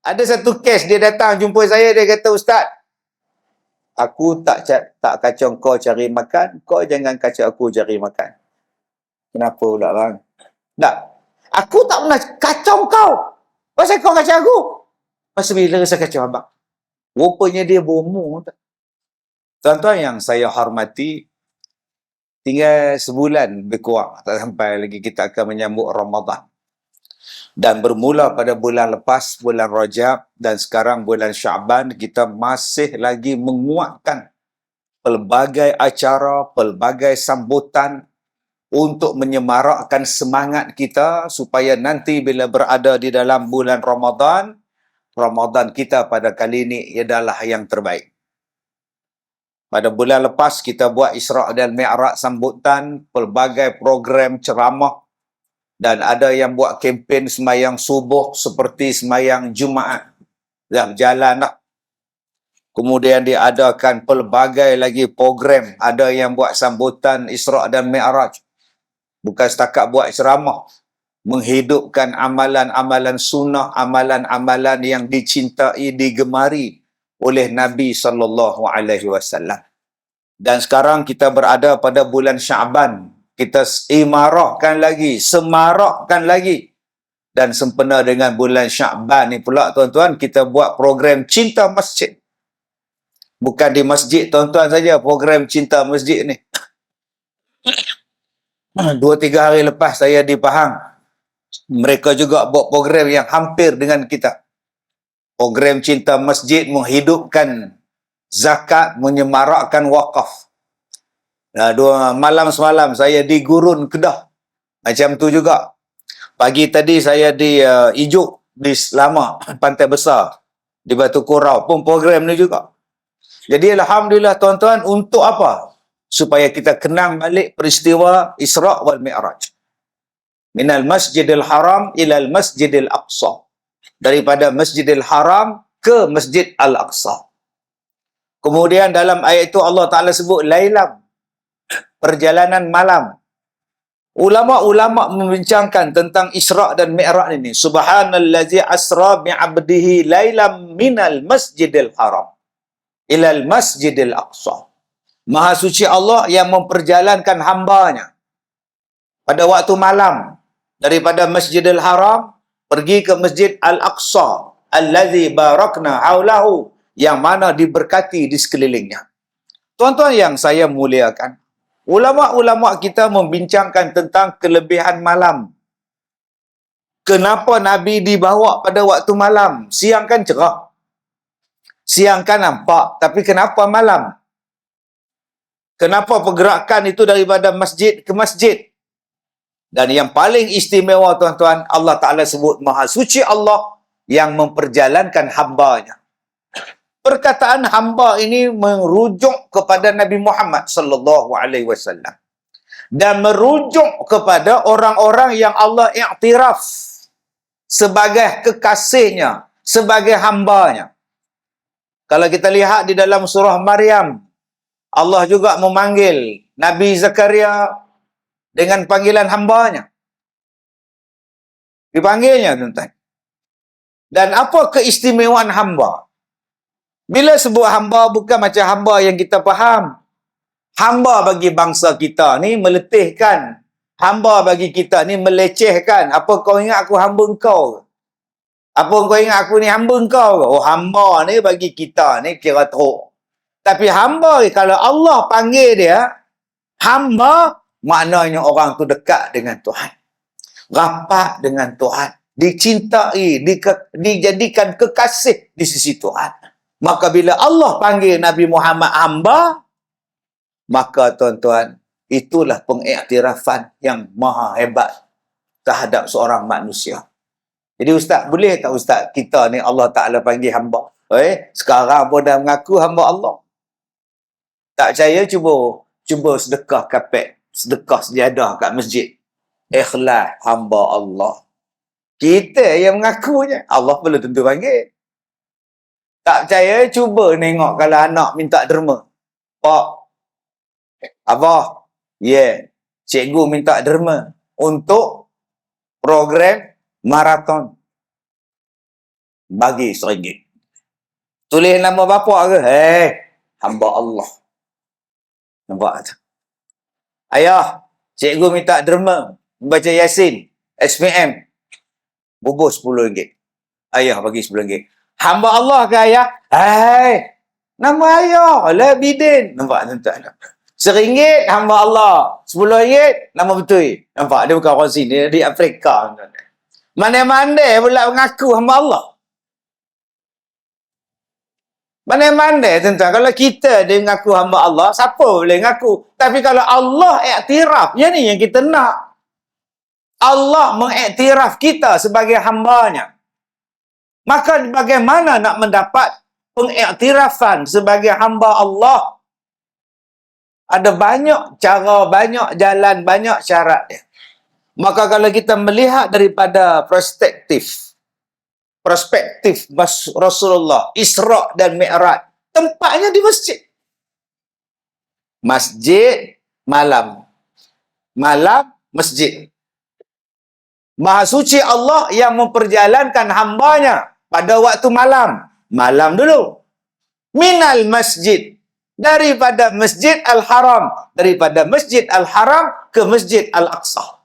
Ada satu kes dia datang jumpa saya, dia kata, "Ustaz, aku tak kacau kau cari makan, kau jangan kacau aku cari makan." Kenapa pula bang? Tak. Aku tak pernah kacau kau. Pasal kau kacau aku? Pasal bila saya kacau abang? Rupanya dia bomoh. Tuan-tuan yang saya hormati, tinggal sebulan lebih kurang. Tak sampai lagi kita akan menyambut Ramadan. Dan bermula pada bulan lepas, bulan Rajab, dan sekarang bulan Syaban, kita masih lagi menguatkan pelbagai acara, pelbagai sambutan untuk menyemarakkan semangat kita supaya nanti bila berada di dalam bulan Ramadan, Ramadan kita pada kali ini adalah yang terbaik. Pada bulan lepas kita buat Isra' dan Mi'raj sambutan, pelbagai program ceramah, dan ada yang buat kempen semayang subuh seperti semayang Jumaat. Dah berjalan dah. Kemudian diadakan pelbagai lagi program. Ada yang buat sambutan Isra' dan Mi'raj. Bukan setakat buat ceramah. Menghidupkan amalan-amalan sunnah, amalan-amalan yang dicintai, digemari oleh Nabi SAW. Dan sekarang kita berada pada bulan Syaban. Kita imarahkan lagi, semarakkan lagi. Dan sempena dengan bulan Syaban ni pula, tuan-tuan, kita buat program Cinta Masjid. Bukan di masjid, tuan-tuan saja, program Cinta Masjid ni. 2-3 hari lepas saya di Pahang, mereka juga buat program yang hampir dengan kita. Program Cinta Masjid menghidupkan zakat, menyemarakkan wakaf. Malam semalam saya di Gurun, Kedah. Macam tu juga. Pagi tadi saya di Ijuk, di Selama, Pantai Besar, di Batu Korau pun program ni juga. Jadi alhamdulillah tuan-tuan, untuk apa? Supaya kita kenang balik peristiwa Isra' wal Mi'raj. Minal Masjidil Haram ilal Masjidil Aqsa. Daripada Masjidil Haram ke Masjid Al-Aqsa. Kemudian dalam ayat itu Allah Ta'ala sebut Lailam, perjalanan malam. Ulama-ulama membincangkan tentang Isra' dan Mi'raj ini. Subhanallazi asra bi'abdihi lailam minal Masjidil Haram ilal Masjidil Aqsa. Maha suci Allah yang memperjalankan hambanya pada waktu malam daripada Masjidil Haram pergi ke Masjid Al-Aqsa allazi barakna haulahu, yang mana diberkati di sekelilingnya. Tuan-tuan yang saya muliakan, ulama-ulama kita membincangkan tentang kelebihan malam. Kenapa Nabi dibawa pada waktu malam? Siang kan cerah, siang kan nampak, tapi kenapa malam? Kenapa pergerakan itu daripada masjid ke masjid? Dan yang paling istimewa tuan-tuan, Allah Ta'ala sebut Maha Suci Allah yang memperjalankan hambanya. Perkataan hamba ini merujuk kepada Nabi Muhammad SAW dan merujuk kepada orang-orang yang Allah iktiraf sebagai kekasihnya, sebagai hambanya. Kalau kita lihat di dalam surah Maryam, Allah juga memanggil Nabi Zakaria dengan panggilan hambanya. Dipanggilnya, tuan-tuan. Dan apa keistimewaan hamba? Bila sebut hamba, bukan macam hamba yang kita faham. Hamba bagi bangsa kita ni meletihkan. Hamba bagi kita ni melecehkan. Apa kau ingat aku hamba engkau? Apa kau ingat aku ni hamba engkau? Oh, hamba ni bagi kita ni kira teruk. Tapi hamba, kalau Allah panggil dia hamba, maknanya orang tu dekat dengan Tuhan. Rapat dengan Tuhan. Dicintai, dijadikan kekasih di sisi Tuhan. Maka bila Allah panggil Nabi Muhammad hamba, maka tuan-tuan, itulah pengiktirafan yang maha hebat terhadap seorang manusia. Jadi ustaz, boleh tak ustaz, kita ni Allah Ta'ala panggil hamba? Sekarang pun dah mengaku hamba Allah. Tak percaya, cuba sedekah kapek, sedekah sejadah kat masjid. Ikhlas hamba Allah. Kita yang mengakunya, Allah belum tentu panggil. Tak percaya, cuba tengok kalau anak minta derma. Pak, Abah, cikgu minta derma untuk program maraton. Bagi RM1. Tulis nama bapa ke? Hamba Allah. Nampak tu? Ayah, cikgu minta derma, baca Yasin, SPM, bubur RM10. Ayah bagi RM10. Hamba Allah ke ayah? Nama ayah, lah Bidin. Nampak tuan-tuan? RM1 hamba Allah, RM10 nama betul. Nampak? Dia bukan orang sini, dia di Afrika. Mana-mana pula mengaku hamba Allah. Mana-mana tuan-tuan, kalau kita dia mengaku hamba Allah, siapa boleh mengaku? Tapi kalau Allah iktiraf, yang ni yang kita nak. Allah mengiktiraf kita sebagai hambanya. Maka bagaimana nak mendapat pengiktirafan sebagai hamba Allah? Ada banyak cara, banyak jalan, banyak syarat dia. Maka kalau kita melihat daripada perspektif Rasulullah, Isra' dan Mi'raj, tempatnya di masjid. Masjid, malam. Malam, masjid. Maha suci Allah yang memperjalankan hambanya pada waktu malam. Malam dulu. Minal masjid. Daripada Masjid Al-Haram. Daripada Masjid Al-Haram ke Masjid Al-Aqsa.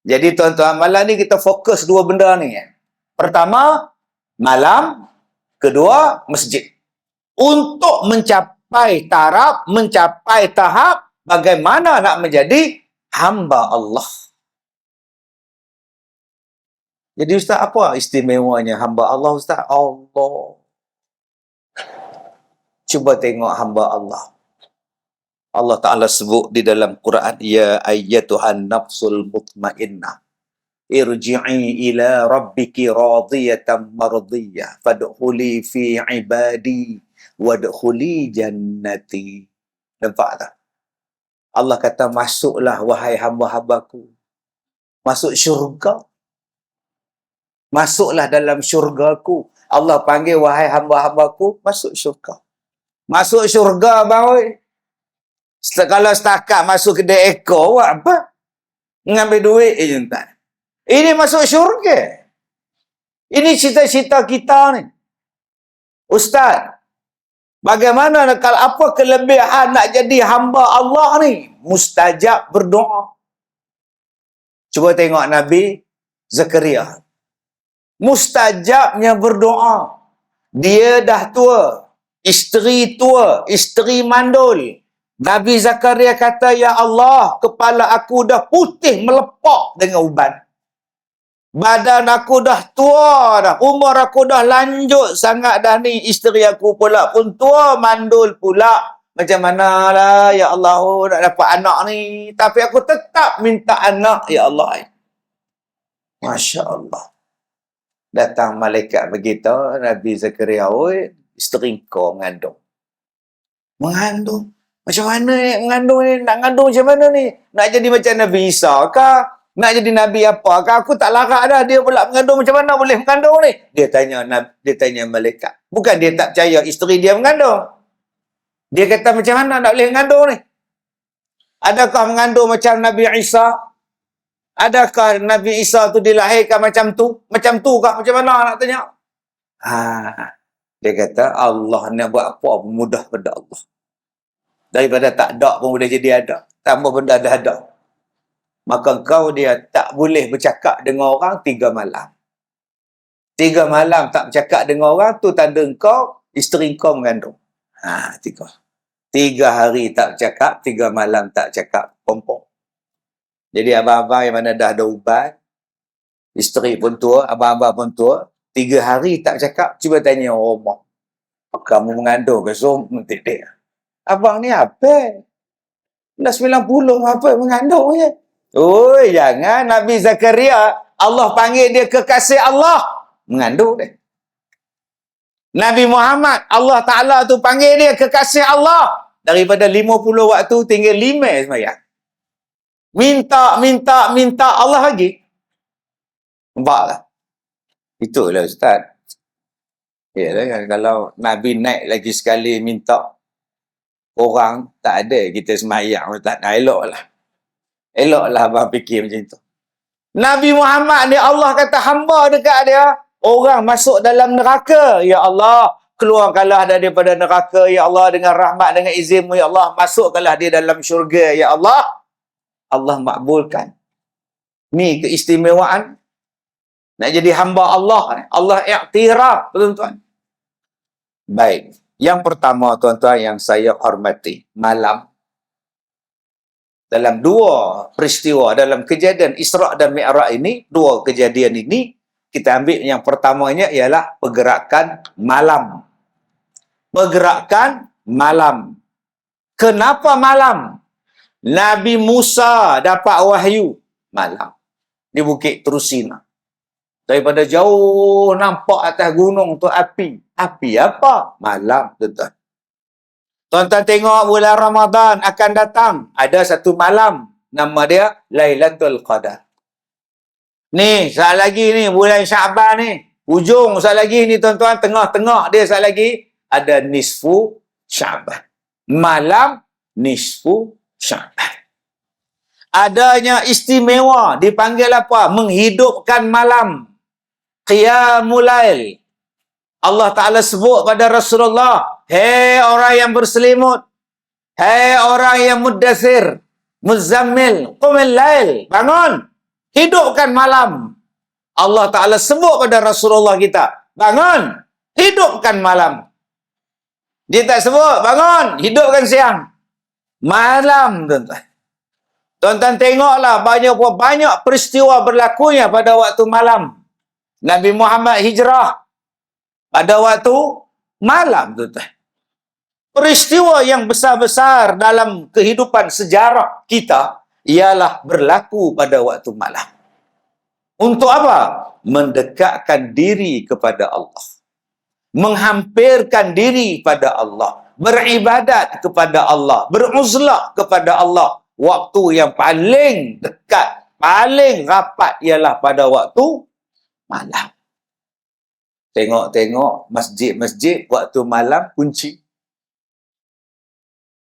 Jadi tuan-tuan, malam ni kita fokus dua benda ni. Pertama, malam. Kedua, masjid. Untuk mencapai taraf, mencapai tahap bagaimana nak menjadi hamba Allah. Jadi Ustaz, apa istimewanya hamba Allah Ustaz? Allah. Cuba tengok hamba Allah. Allah Ta'ala sebut di dalam Quran, Ya ayyatuhan nafsul mutmainnah. Irji'i ila rabbiki radiyatan mardiyah. Fadkhuli fi ibadi. Wadkhuli jannati. Nampak tak? Allah kata, masuklah wahai hamba-hambaku. Masuk syurga. Masuklah dalam syurgaku. Allah panggil wahai hamba-hambaku, masuk syurga. Masuk syurga, bang. Kalau setakat masuk kedai ekor, buat apa? Mengambil duit je tak. Ini masuk syurga. Ini cita-cita kita ni. Ustaz, bagaimana kalau apa kelebihan nak jadi hamba Allah ni? Mustajab berdoa. Cuba tengok Nabi Zakaria. Mustajabnya berdoa. Dia dah tua. Isteri tua. Isteri mandul. Nabi Zakaria kata, Ya Allah, kepala aku dah putih melepak dengan uban. Badan aku dah tua dah. Umur aku dah lanjut sangat dah ni. Isteri aku pula pun tua, mandul pula. Macam mana lah, Ya Allah, nak dapat anak ni. Tapi aku tetap minta anak, Ya Allah. Masya Allah. Datang malaikat begitu, Nabi Zakaria, isteri kau mengandung. Mengandung? Macam mana mengandung ni? Nak mengandung macam mana ni? Nak jadi macam Nabi Isa kah? Nak jadi Nabi apa kah? Aku tak larat dah. Dia pula mengandung macam mana boleh mengandung ni? Dia tanya malaikat. Bukan dia tak percaya isteri dia mengandung. Dia kata macam mana nak boleh mengandung ni? Adakah mengandung macam Nabi Isa? Adakah Nabi Isa tu dilahirkan macam tu? Macam tu kah? Macam mana nak tanya? Dia kata, Allah nak buat apa pun mudah pada Allah. Daripada tak ada pun boleh jadi ada. Tambah benda dah ada. Maka kau dia tak boleh bercakap dengan orang 3 malam. 3 malam tak bercakap dengan orang tu tanda kau, isteri kau mengandung. 3 hari tak bercakap, 3 malam tak cakap. Pompong. Jadi abang-abang yang mana dah ada ubat, isteri pun tua, abang-abang pun tua, 3 hari tak bercakap, cuba tanya orang rumah. Kamu mengandung ke? So, mentik dia. Abang ni apa? Dah 90 apa mengandung je? Jangan. Nabi Zakaria, Allah panggil dia kekasih Allah. Mengandung dia. Nabi Muhammad, Allah Ta'ala tu panggil dia kekasih Allah. Daripada 50 waktu, tinggal 5 semayang. Minta Allah lagi. Nampak tak? Itulah Ustaz. Yalah kan, kalau Nabi naik lagi sekali minta orang, tak ada kita semayang. Tak nak, eloklah. Eloklah abang fikir macam tu. Nabi Muhammad ni Allah kata hamba dekat dia. Orang masuk dalam neraka. Ya Allah, keluarkanlah daripada neraka. Ya Allah, dengan rahmat, dengan izin-Mu. Ya Allah, masukkanlah dia dalam syurga. Ya Allah, Allah makbulkan. Ni keistimewaan nak jadi hamba Allah. Allah iktiraf, tuan-tuan. Baik. Yang pertama, tuan-tuan, yang saya hormati, malam. Dalam dua peristiwa, dalam kejadian Isra' dan Mi'raj ini, dua kejadian ini, kita ambil yang pertamanya ialah pergerakan malam. Pergerakan malam. Kenapa malam? Nabi Musa dapat wahyu malam di Bukit Trusina. Daripada jauh nampak atas gunung tu api. Api apa? Malam, tuan-tuan. Tuan-tuan tengok bulan Ramadan akan datang. Ada satu malam. Nama dia Lailatul Qadar. Ni, saat lagi ni, bulan Syaban ni. Ujung saat lagi ni, tuan-tuan. Tengah-tengah dia saat lagi. Ada nisfu Syaban. Malam nisfu Syaban. Adanya istimewa. Dipanggil apa? Menghidupkan malam. Qiyamul Lail. Allah Ta'ala sebut pada Rasulullah, hei orang yang berselimut, hei orang yang muddathir, muzammil, qumil lail, bangun, hidupkan malam. Allah Ta'ala sebut pada Rasulullah kita, bangun, hidupkan malam. Dia tak sebut, bangun, hidupkan siang. Malam, tuan-tuan. Tuan-tuan tengoklah banyak peristiwa berlakunya pada waktu malam. Nabi Muhammad hijrah pada waktu malam, tuan-tuan. Peristiwa yang besar-besar dalam kehidupan sejarah kita ialah berlaku pada waktu malam. Untuk apa? Mendekatkan diri kepada Allah. Menghampirkan diri pada Allah. Beribadat kepada Allah. Beruzlah kepada Allah. Waktu yang paling dekat, paling rapat ialah pada waktu malam. Tengok-tengok masjid-masjid waktu malam kunci.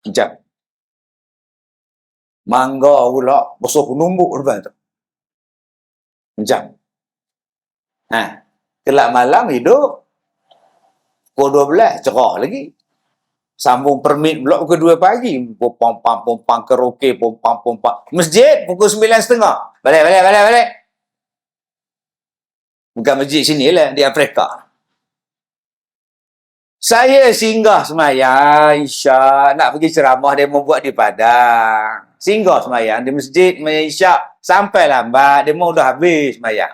Jam. Mangga pula besar penumbuk depan tu. Jam. Kelak malam hidup. Pukul 12 cerah lagi. Sambung permit pula pukul 2 pagi. Pompang karaoke, pompang. Masjid pukul 9.30. Balik. Bukan masjid sini lah, di Afrika. Saya singgah semayang Isyak, nak pergi ceramah dia membuat di Padang. Singgah semayang di masjid Isyak. Sampai lambat, dia mau dah habis semayang.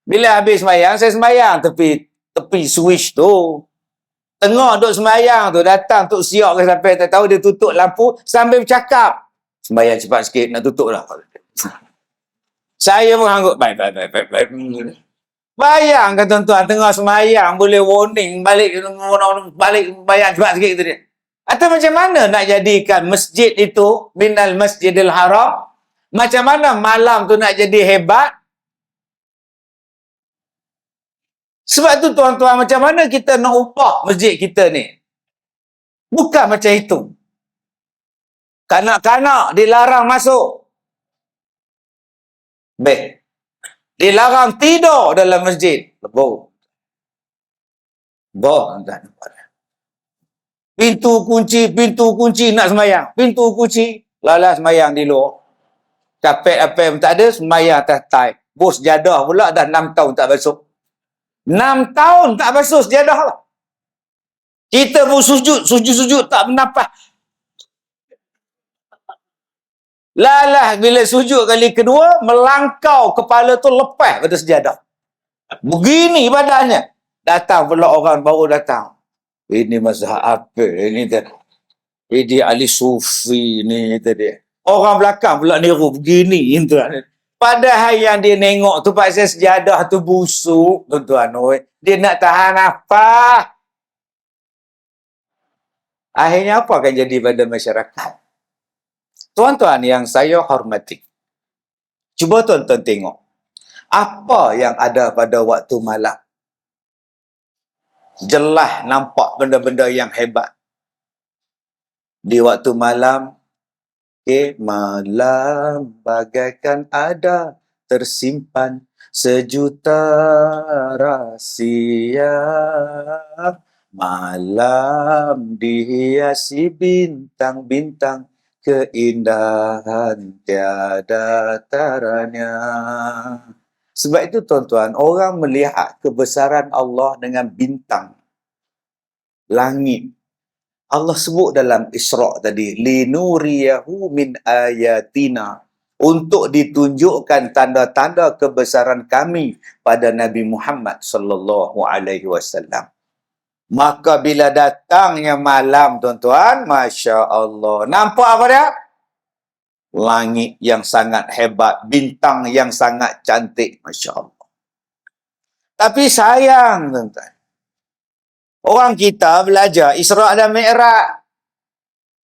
Bila habis semayang, saya semayang tepi switch tu. Tengah duduk semayang tu, datang Tok Siok ke sampai tak tahu, dia tutup lampu sambil bercakap. Semayang cepat sikit, nak tutup lah. Saya mengangguk, baik. Bayangkan tuan-tuan, tengah semayang boleh warning, balik bayang cepat sikit tu dia. Atau macam mana nak jadikan masjid itu minal masjidil haram? Macam mana malam tu nak jadi hebat? Sebab tu tuan-tuan, macam mana kita nak ubah masjid kita ni? Bukan macam itu. Kanak-kanak dilarang masuk. Dilarang tidur dalam masjid. Lebur. Pintu kunci nak semayang. Pintu kunci, lala semayang di luar. Kapet apa yang tak ada, semayang atas tai. Bos jadah pula dah 6 tahun tak basuh. 6 tahun tak basuh sejadah lah. Kita pun sujud tak bernafas. Lalah bila sujud kali kedua, melangkau kepala tu lepas pada sejadah. Begini badannya. Datang pula orang baru datang. Ini mazhab apa? Ini ahli sufi ni tadi. Orang belakang pula niru begini. Padahal yang dia nengok tu pasal sejadah tu busuk, tuan-tuan. Dia nak tahan apa? Akhirnya apa akan jadi pada masyarakat? Tuan-tuan yang saya hormati, cuba tuan-tuan tengok. Apa yang ada pada waktu malam? Jelas nampak benda-benda yang hebat. Di waktu malam, malam bagaikan ada tersimpan sejuta rahsia, malam dihiasi bintang-bintang, keindahan tiada taranya. Sebab itu tuan-tuan, orang melihat kebesaran Allah dengan bintang, langit. Allah sebut dalam Isra' tadi, linuriyahu min ayatina, untuk ditunjukkan tanda-tanda kebesaran kami pada Nabi Muhammad sallallahu alaihi wasallam. Maka bila datangnya malam, tuan-tuan, Masya Allah, nampak apa dia? Langit yang sangat hebat, bintang yang sangat cantik, Masya Allah. Tapi sayang, tuan-tuan, orang kita belajar Isra' dan Mi'raj.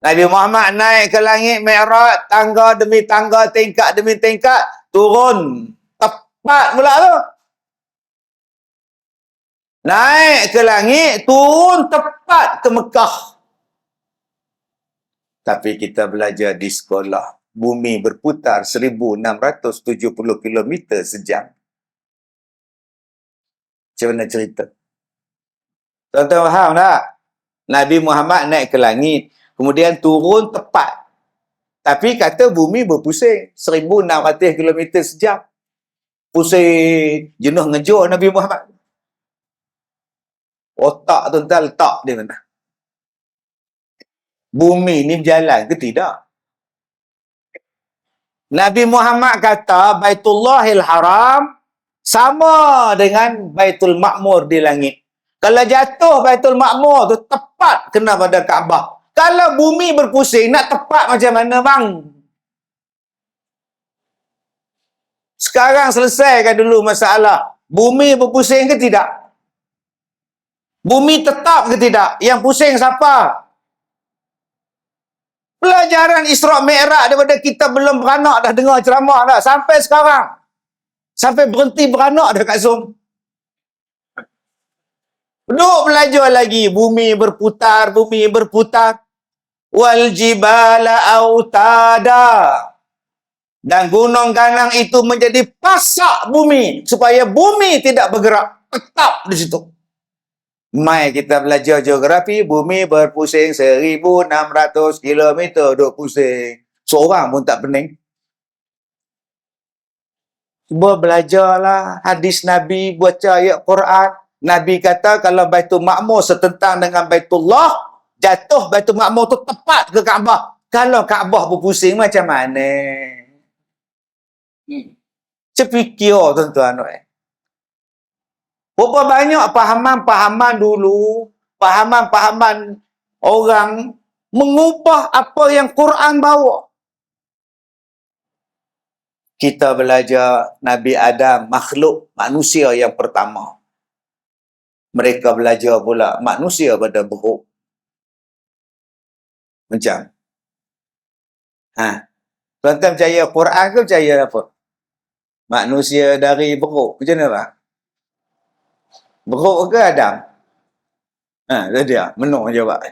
Nabi Muhammad naik ke langit Mi'raj, tangga demi tangga, tingkat demi tingkat, turun. Tepat pula tu. Naik ke langit, turun tepat ke Mekah. Tapi kita belajar di sekolah, bumi berputar 1670 km sejam. Macam mana cerita? Tuan-tuan faham tak? Nabi Muhammad naik ke langit, kemudian turun tepat. Tapi kata bumi berpusing 1600 km sejam. Pusing, jenuh ngejur Nabi Muhammad. Otak tuan-tuan letak di mana? Bumi ni berjalan ke tidak? Nabi Muhammad kata Baitullahil Haram sama dengan Baitul Ma'mur di langit. Kalau jatuh Baitul Ma'mur tu tepat kena pada Kaabah. Kalau bumi berpusing, nak tepat macam mana bang? Sekarang selesaikan dulu masalah. Bumi berpusing ke tidak? Bumi tetap ke tidak? Yang pusing siapa? Pelajaran Isra' Mi'raj daripada kita belum beranak dah dengar ceramah dah. Sampai sekarang. Sampai berhenti beranak dah kat Zoom. Duk belajar lagi. Bumi berputar, bumi berputar. Wal jibala autada. Dan gunung ganang itu menjadi pasak bumi. Supaya bumi tidak bergerak. Tetap di situ. Mai kita belajar geografi, bumi berpusing 1600 km duk pusing. Seorang pun tak pening. Cuba belajarlah hadis Nabi, baca ayat Quran. Nabi kata kalau Baitul Ma'mur setentang dengan Baitullah, jatuh Baitul Ma'mur tu tepat ke Kaabah. Kalau Kaabah berpusing macam mana? Cepikir tuan-tuan. Berapa banyak pahaman-pahaman dulu, pahaman-pahaman orang mengubah apa yang Quran bawa. Kita belajar Nabi Adam, makhluk manusia yang pertama. Mereka belajar pula manusia pada beruk. Macam. Tuan-tuan percaya Quran ke percaya apa? Manusia dari beruk. Macam mana Pak? Beruk ke Adam? Itu dia. Menung jawab.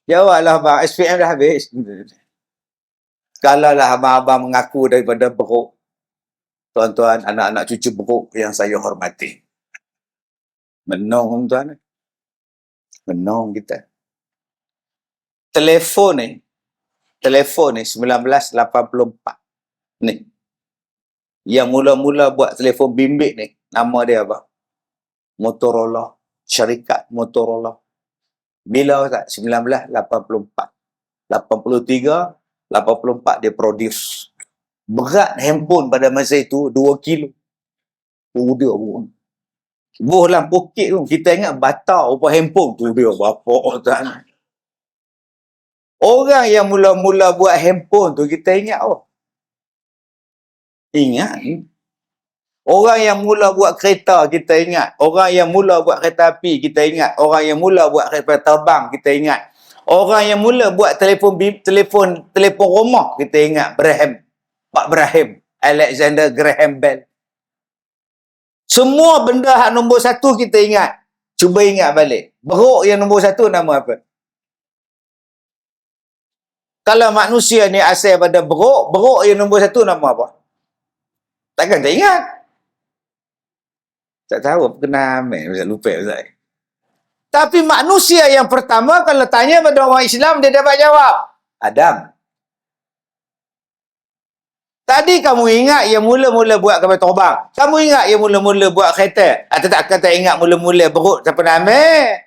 Jawablah bang. SPM dah habis. Kalau lah abang-abang mengaku daripada beruk, tuan-tuan, anak-anak cucu beruk yang saya hormati. Menung tuan. Menung kita. Telefon ni 1984. Ni. Yang mula-mula buat telefon bimbit ni, nama dia apa? Motorola. Syarikat Motorola. Bila tak? 1984. 83, 84 dia produce. Berat handphone pada masa itu 2 kilo. Dia pun. Buh dalam poket tu. Kita ingat bata rupa handphone tu dia berapa tak. Orang yang mula-mula buat handphone tu kita ingat Ingat. Orang yang mula buat kereta kita ingat. Orang yang mula buat kereta api kita ingat. Orang yang mula buat kereta terbang kita ingat. Orang yang mula buat telefon rumah kita ingat Pak Brahim, Alexander Graham Bell. Semua benda hak nombor 1 kita ingat. Cuba ingat balik. Beruk yang nombor 1 nama apa? Kalau manusia ni asal pada beruk yang nombor 1 nama apa? Takkan tak ingat. Tak tahu apa kena ambil. Ustaz lupa Ustaz. Tapi manusia yang pertama kalau tanya pada orang Islam, dia dapat jawab. Adam. Tadi kamu ingat yang mula-mula buat kapal terbang. Kamu ingat yang mula-mula buat kereta. Atau tak kata ingat mula-mula berut siapa nak ambil.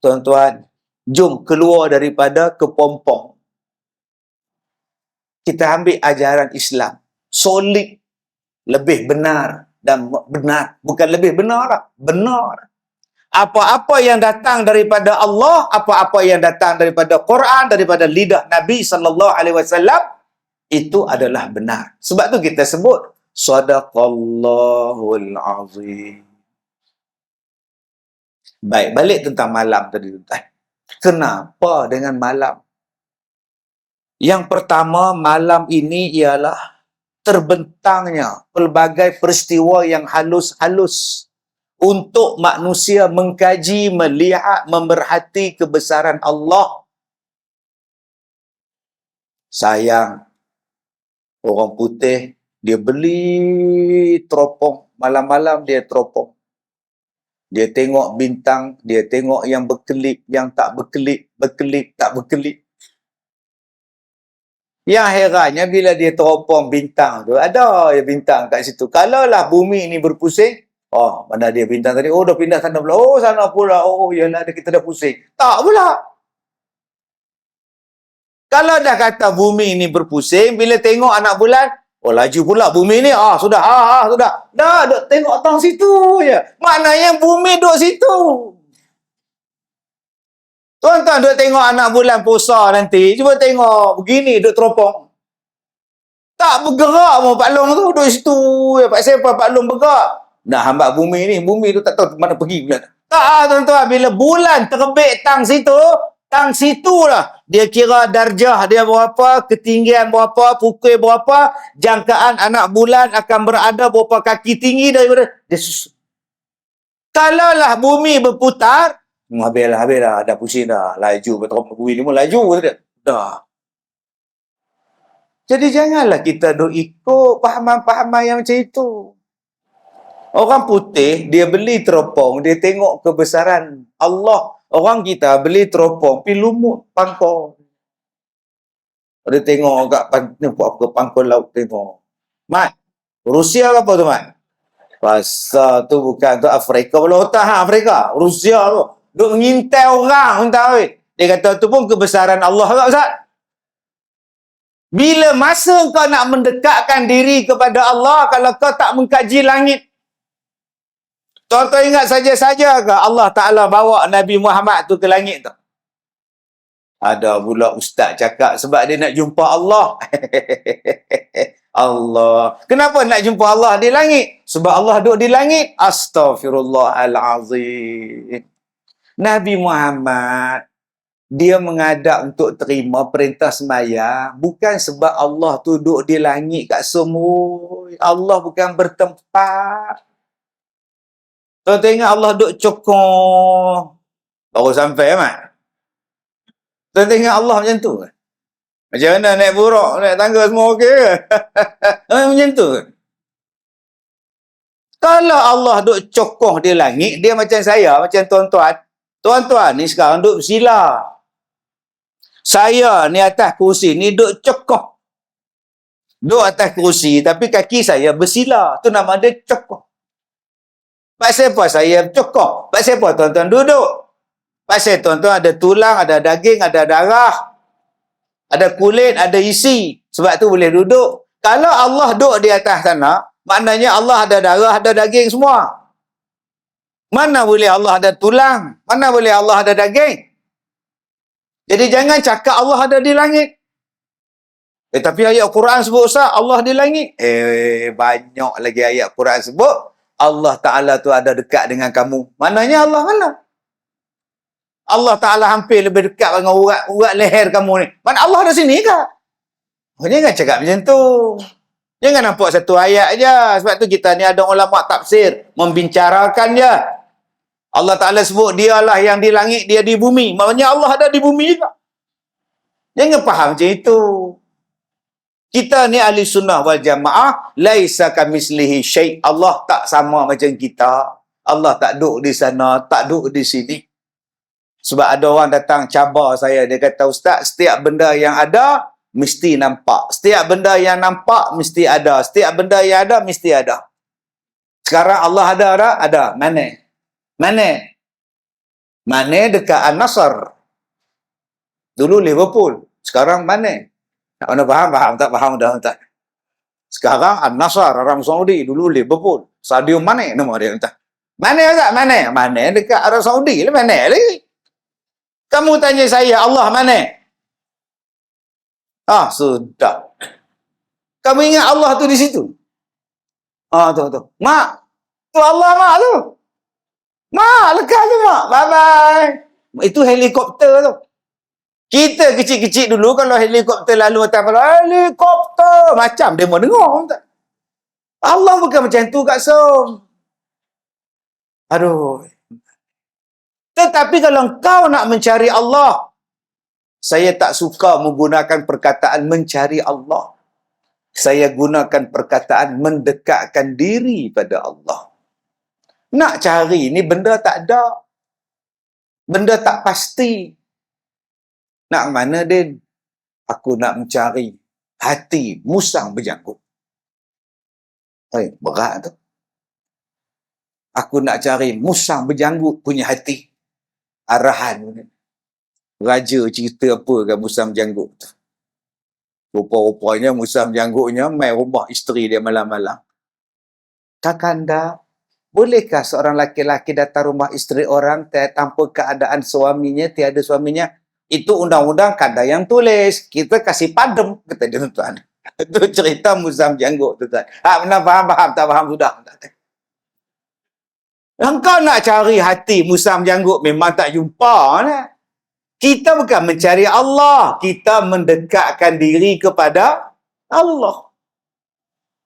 Tuan-tuan, jom keluar daripada kepompong. Kita ambil ajaran Islam. Solid. Lebih benar. Dan benar. Bukan lebih benar lah. Benar. Apa-apa yang datang daripada Allah, apa-apa yang datang daripada Quran, daripada lidah Nabi SAW, itu adalah benar. Sebab tu kita sebut, Sadaqallahul Azim. Baik, balik tentang malam tadi. Kenapa dengan malam? Yang pertama, malam ini ialah terbentangnya pelbagai peristiwa yang halus-halus untuk manusia mengkaji, melihat, memerhati kebesaran Allah. Sayang, orang putih, dia beli teropong. Malam-malam dia teropong. Dia tengok bintang, dia tengok yang berkelip, yang tak berkelip, berkelip, tak berkelip. Yang herannya bila dia teropong bintang tu, ada ya bintang kat situ. Kalaulah bumi ni berpusing, oh, mana dia bintang tadi? Oh, dah pindah sana pula. Oh, sana pula. Oh, yalah, kita dah pusing. Tak pula. Kalau dah kata bumi ni berpusing, bila tengok anak bulan, oh, laju pula bumi ni. Sudah. Sudah. Dah, duk tengok tang situ je. Maknanya bumi duk situ. Tuan-tuan duk tengok anak bulan puasa nanti, cuba tengok begini duk teropong. Tak bergerak mau Pak Long tu duk situ. Pak siapa Pak Long bergerak? Nak hambat bumi ni, bumi tu tak tahu mana pergi pula. Tak tuan-tuan, bila bulan terbit tang situlah dia kira darjah dia berapa, ketinggian berapa, pukul berapa, jangkaan anak bulan akan berada berapa kaki tinggi daripada dia susun. Kalaulah bumi berputar, habislah, dah pusing dah, laju betul bumi ni pun laju dah. Jadi janganlah kita duk ikut pahaman-pahaman yang macam itu. Orang putih, dia beli teropong, dia tengok kebesaran Allah. Orang kita beli teropong, pergi lumut pangkor. Dia tengok kat pangkor laut tengok. Mat, Rusia ke apa tu, Mat? Pasal tu bukan tu Afrika pula otak Afrika. Rusia tu. Duk ngintai orang, entah weh. Dia kata tu pun kebesaran Allah tak, Ustaz? Bila masa kau nak mendekatkan diri kepada Allah kalau kau tak mengkaji langit? Tuan-tuan ingat saja-saja ke Allah Ta'ala bawa Nabi Muhammad tu ke langit tu? Ada pula ustaz cakap sebab dia nak jumpa Allah. Allah. Kenapa nak jumpa Allah di langit? Sebab Allah duduk di langit. Astaghfirullahalazim. Nabi Muhammad, dia mengadap untuk terima perintah sembahyang bukan sebab Allah tu duduk di langit kat semua. Allah bukan bertempat. Tuan tengok Allah duduk cokong. Baru sampai, Mat. Tuan tengok Allah macam tu. Macam mana naik buruk, naik tangga semua okey ke? Macam tu. Kalau Allah duduk cokong di langit, dia macam saya, macam tuan-tuan. Tuan-tuan ni sekarang duduk bersila. Saya ni atas kursi ni duduk cokong. Duduk atas kursi, tapi kaki saya bersila. Tu nama dia cokong. Pasal apa saya cokong? Pasal apa tuan-tuan duduk? Pasal tuan-tuan ada tulang, ada daging, ada darah, ada kulit, ada isi. Sebab tu boleh duduk. Kalau Allah duduk di atas sana, maknanya Allah ada darah, ada daging semua. Mana boleh Allah ada tulang? Mana boleh Allah ada daging? Jadi jangan cakap Allah ada di langit. Tapi ayat Quran sebut Ustaz, Allah di langit. Banyak lagi ayat Quran sebut Allah Ta'ala tu ada dekat dengan kamu. Maknanya Allah mana? Allah Ta'ala hampir lebih dekat dengan urat leher kamu ni. Mana Allah ada sini ke? Jangan cakap macam tu. Jangan nampak satu ayat je. Sebab tu kita ni ada ulama tafsir membincarakan je. Allah Ta'ala sebut dialah yang di langit, dia di bumi. Maknanya Allah ada di bumi juga. Jangan faham macam itu. Kita ni ahli sunnah wal jamaah, laisa kamislihi syai'. Allah tak sama macam kita. Allah tak duduk di sana, tak duduk di sini. Sebab ada orang datang cabar saya, dia kata, Ustaz, setiap benda yang ada mesti nampak. Setiap benda yang nampak mesti ada. Setiap benda yang ada mesti ada. Sekarang Allah ada tak? Ada. Mana? Mana? Mana dekat An-Nasr. Dulu Liverpool. Sekarang mana? Tak mana faham? Faham tak? Faham dah tak? Sekarang An-Nasr, Arab Saudi. Dulu Liverpool. Sadio Mane nama dia. Tak? Mana tak? Mana? Mana dekat Arab Saudi lah. Mana lagi? Kamu tanya saya, Allah mana? Ah, sudah. Kamu ingat Allah tu di situ? Ah, tu. Mak. Tu Allah mak tu. Mak, lekas tu mak. Bye-bye. Itu helikopter tu. Kita kecil-kecil dulu, kalau helikopter lalu atas kepala, helikopter. Macam dia mau dengar. Tak? Allah bukan macam tu Kak Som. Aduh. Tetapi kalau kau nak mencari Allah, saya tak suka menggunakan perkataan mencari Allah. Saya gunakan perkataan mendekatkan diri pada Allah. Nak cari ni benda tak ada. Benda tak pasti. Nak mana, Din? Aku nak mencari hati musang berjanggut. Berat tu. Aku nak cari musang berjanggut punya hati. Arahan. Raja cerita apa kan musang berjanggut tu. Rupa-rupanya musang berjanggutnya main rumah isteri dia malam-malam. Kakanda, bolehkah seorang laki-laki datang rumah isteri orang tanpa keadaan suaminya, tiada suaminya? Itu undang-undang kanda yang tulis. Kita kasih padam, kata dia tuan. Itu cerita musang berjanggut tu tuan. Benar faham? Tak faham sudah. Engkau nak cari hati musang berjanggut memang tak jumpa lah. Kita bukan mencari Allah, kita mendekatkan diri kepada Allah.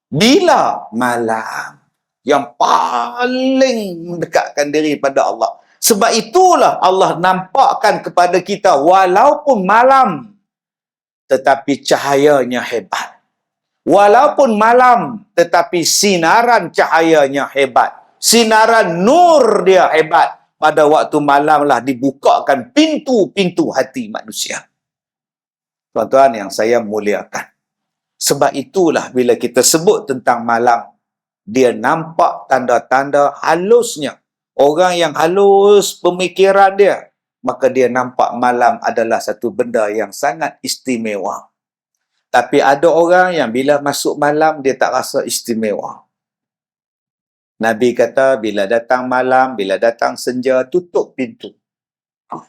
Bila malam yang paling mendekatkan diri pada Allah. Sebab itulah Allah nampakkan kepada kita walaupun malam, tetapi cahayanya hebat. Walaupun malam, tetapi sinaran cahayanya hebat. Sinaran nur dia hebat. Pada waktu malamlah dibukakan pintu-pintu hati manusia. Tuan-tuan yang saya muliakan. Sebab itulah bila kita sebut tentang malam, dia nampak tanda-tanda halusnya. Orang yang halus pemikiran dia, maka dia nampak malam adalah satu benda yang sangat istimewa. Tapi ada orang yang bila masuk malam, dia tak rasa istimewa. Nabi kata, bila datang malam, bila datang senja, tutup pintu.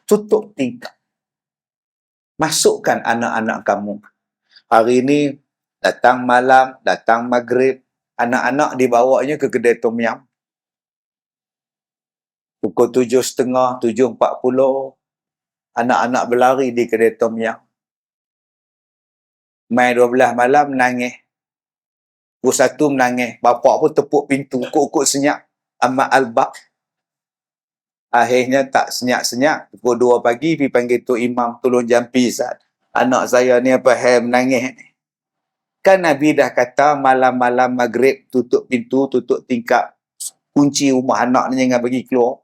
Tutup tingkap. Masukkan anak-anak kamu. Hari ini, datang malam, datang maghrib, anak-anak dibawanya ke kedai Tom Yam. Pukul 7.30, 7.40, anak-anak berlari di kedai Tom Yam. Mai 12 malam, menangis. Pukul 1 menangis. Bapak pun tepuk pintu. Kok-kok senyap. Amat albak. Akhirnya tak senyap-senyap. Pukul 2 pagi, pergi panggil Tok Imam. Tolong jampi, Zat. Anak saya ni apa hal menangis ni. Kan Nabi dah kata malam-malam maghrib tutup pintu, tutup tingkap. Kunci rumah anak ni jangan bagi keluar.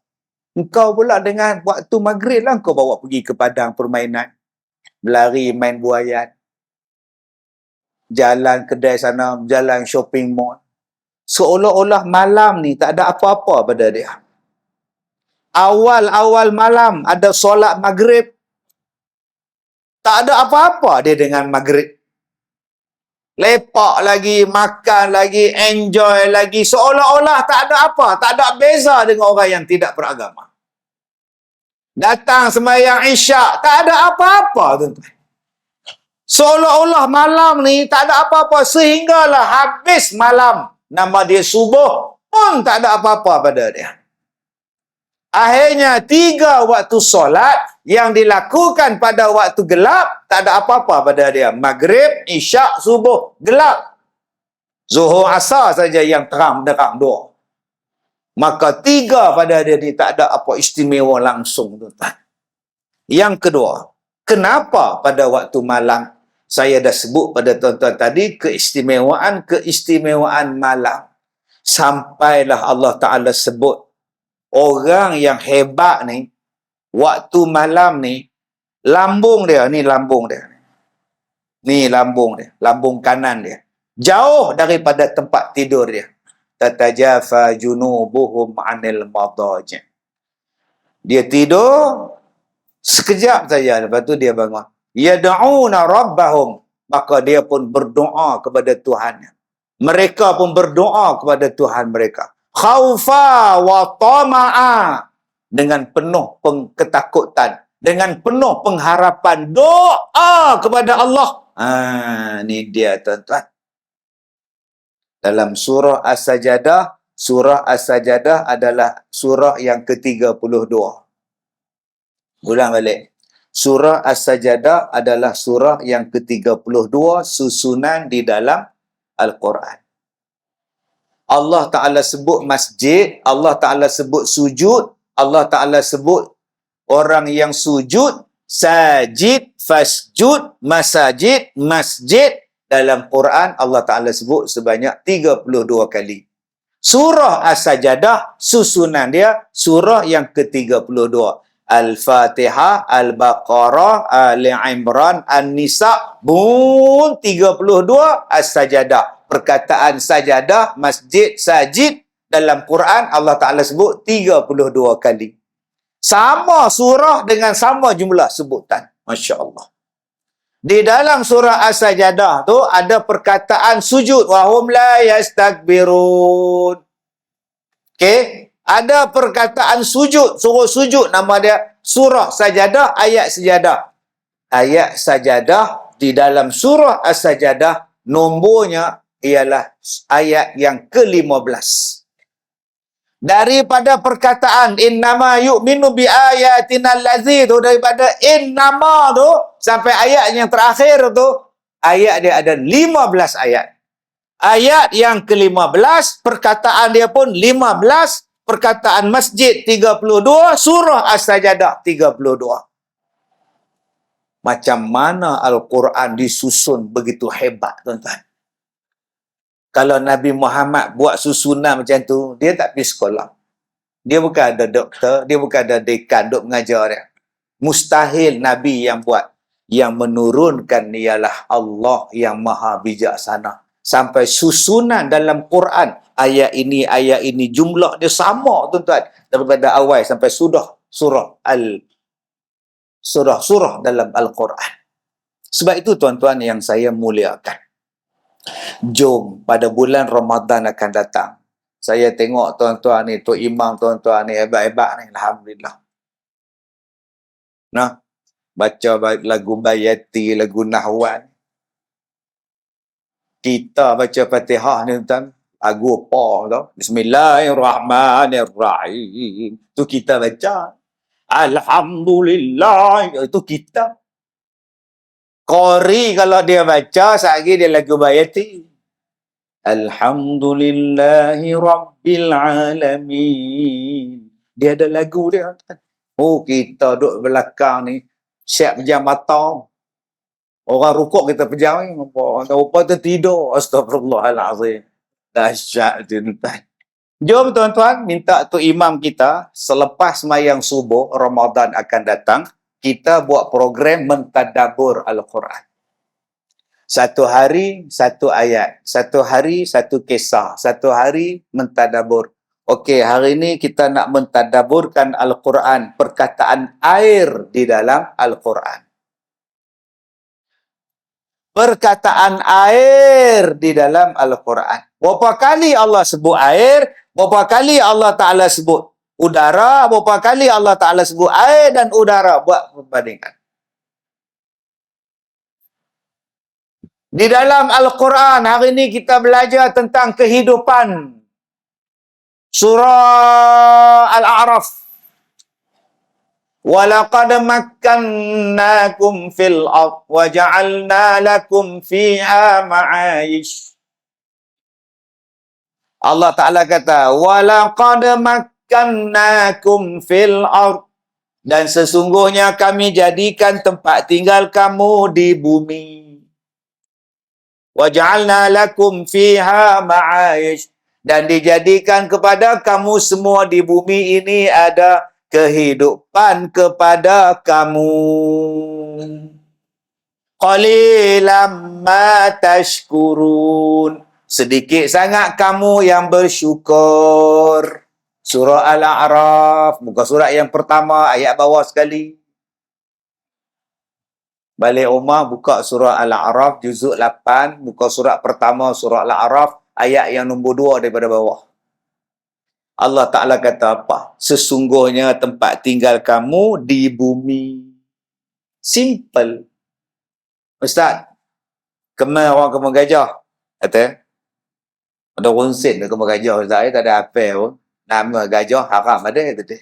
Engkau pula dengan waktu maghrib lah kau bawa pergi ke padang permainan. Berlari main buayan. Jalan kedai sana, jalan shopping mall. Seolah-olah malam ni tak ada apa-apa pada dia. Awal-awal malam ada solat maghrib. Tak ada apa-apa dia dengan maghrib. Lepak lagi, makan lagi, enjoy lagi. Seolah-olah tak ada apa. Tak ada beza dengan orang yang tidak beragama. Datang sembahyang isyak. Tak ada apa-apa, tuan-tuan. Seolah-olah malam ni tak ada apa-apa. Sehinggalah habis malam. Nama dia subuh pun tak ada apa-apa pada dia. Akhirnya 3 waktu solat yang dilakukan pada waktu gelap, tak ada apa-apa pada dia. Maghrib, isyak, subuh, gelap. Zuhur, asar saja yang terang-terang doa. Maka 3 pada dia ni tak ada apa istimewa langsung, tuan-tuan. Yang kedua, kenapa pada waktu malam Saya dah sebut pada tuan-tuan tadi, keistimewaan malam. Sampailah Allah Ta'ala sebut, orang yang hebat ni, waktu malam ni, lambung dia, ni lambung dia. Ni lambung dia, lambung kanan dia. Jauh daripada tempat tidur dia. Tatajafa junubuhum anil madaji'. Dia tidur, sekejap saja, lepas tu dia bangun. Yad'una rabbahum, maka dia pun berdoa kepada Tuhannya. Mereka pun berdoa kepada Tuhan mereka. Khaufa wa tama'a, dengan penuh ketakutan, dengan penuh pengharapan, doa kepada Allah. Ni dia tuan-tuan. Dalam surah As-Sajadah adalah surah yang ke-32. Ulang balik. Surah As-Sajadah adalah surah yang ke-32 susunan di dalam Al-Quran. Allah Ta'ala sebut masjid, Allah Ta'ala sebut sujud, Allah Ta'ala sebut orang yang sujud, sajid, fasjud, masajid, masjid. Dalam Quran, Allah Ta'ala sebut sebanyak 32 kali. Surah As-Sajadah, susunan dia, surah yang ke-32. Al-Fatihah, Al-Baqarah, Ali Imran, An-Nisa, 32, As-Sajadah. Perkataan sajadah, masjid, sajid, dalam Quran Allah Ta'ala sebut 32 kali. Sama surah dengan sama jumlah sebutan. Masya Allah. Di dalam surah As-Sajadah tu ada perkataan sujud. Wahum la yastakbirun. Okey? Ada perkataan sujud, suruh sujud, nama dia surah Sajadah, ayat Sajadah. Ayat Sajadah di dalam surah As-Sajadah, nombornya ialah ayat yang ke-15. Daripada perkataan innama yu'minu bi ayatina allazi tu, daripada innama tu sampai ayat yang terakhir tu, ayat dia ada 15 ayat. Ayat yang ke-15, perkataan dia pun 15, perkataan masjid 32, surah As-Sajadah 32. Macam mana Al-Quran disusun begitu hebat, tuan-tuan. Kalau Nabi Muhammad buat susunan macam tu, dia tak pergi sekolah. Dia bukan ada doktor, dia bukan ada dekan duk mengajar dia. Mustahil Nabi yang buat. Yang menurunkan ialah Allah yang maha bijaksana. Sampai susunan dalam Quran, ayat ini jumlah dia sama, tuan-tuan, daripada awal sampai surah dalam Al-Quran. Sebab itu tuan-tuan yang saya muliakan, jom pada bulan Ramadan akan datang, saya tengok tuan-tuan ni, Tok Imam tuan-tuan ni hebat-hebat ni, alhamdulillah. Nah, baca lagu Bayati, lagu Nahwan. Kita baca Fatihah ni tuan, lagu apa tu? Bismillahirrahmanirrahim. Tu kita baca. Alhamdulillah. Itu kita. Qori kalau dia baca, sehari dia lagu Bayati. Alhamdulillahi Rabbil Alamin. Dia ada lagu dia. Oh, kita duduk belakang ni, siap pejam mata. Orang rukuk kita pejam ni. Orang rupa tu tidur. Astagfirullahalazim. Dahsyat tuan-tuan. Jom tuan-tuan, minta Tok Imam kita, selepas sembahyang subuh, Ramadan akan datang, kita buat program mentadabbur Al-Quran. Satu hari, satu ayat. Satu hari, satu kisah. Satu hari, mentadabbur. Okey, hari ini kita nak mentadabburkan Al-Quran. Perkataan air di dalam Al-Quran. Perkataan air di dalam Al-Quran. Berapa kali Allah sebut air, berapa kali Allah Ta'ala sebut udara, berapa kali Allah Ta'ala sebut air dan udara. Buat perbandingan. Di dalam Al-Quran, hari ini kita belajar tentang kehidupan. Surah Al-A'raf. وَلَقَدْ مَكَّنَّاكُمْ فِي الْأَرْضِ وَجَعَلْنَا لَكُمْ فِيهَا مَعَايِشَ. Allah Ta'ala kata, وَلَقَدْ مَكَّنَّاكُمْ فِي الْأَرْضِ. Dan sesungguhnya kami jadikan tempat tinggal kamu di bumi. Waja'alna lakum fiha ma'aish. Dan dijadikan kepada kamu semua di bumi ini ada kehidupan kepada kamu. Qalilam ma tashkurun. Sedikit sangat kamu yang bersyukur. Surah Al-A'raf, muka surat yang pertama, ayat bawah sekali. Balik rumah, buka surah Al-A'raf, juzuk 8, muka surat pertama, surah Al-A'raf, ayat yang nombor 2 daripada bawah. Allah Ta'ala kata apa? Sesungguhnya tempat tinggal kamu di bumi. Simple. Ustaz, kemar orang kemar gajah. Kata, ada ronsin ke kemar gajah, Ustaz, tak ada apa pun. Nama gajah haram ada, kata.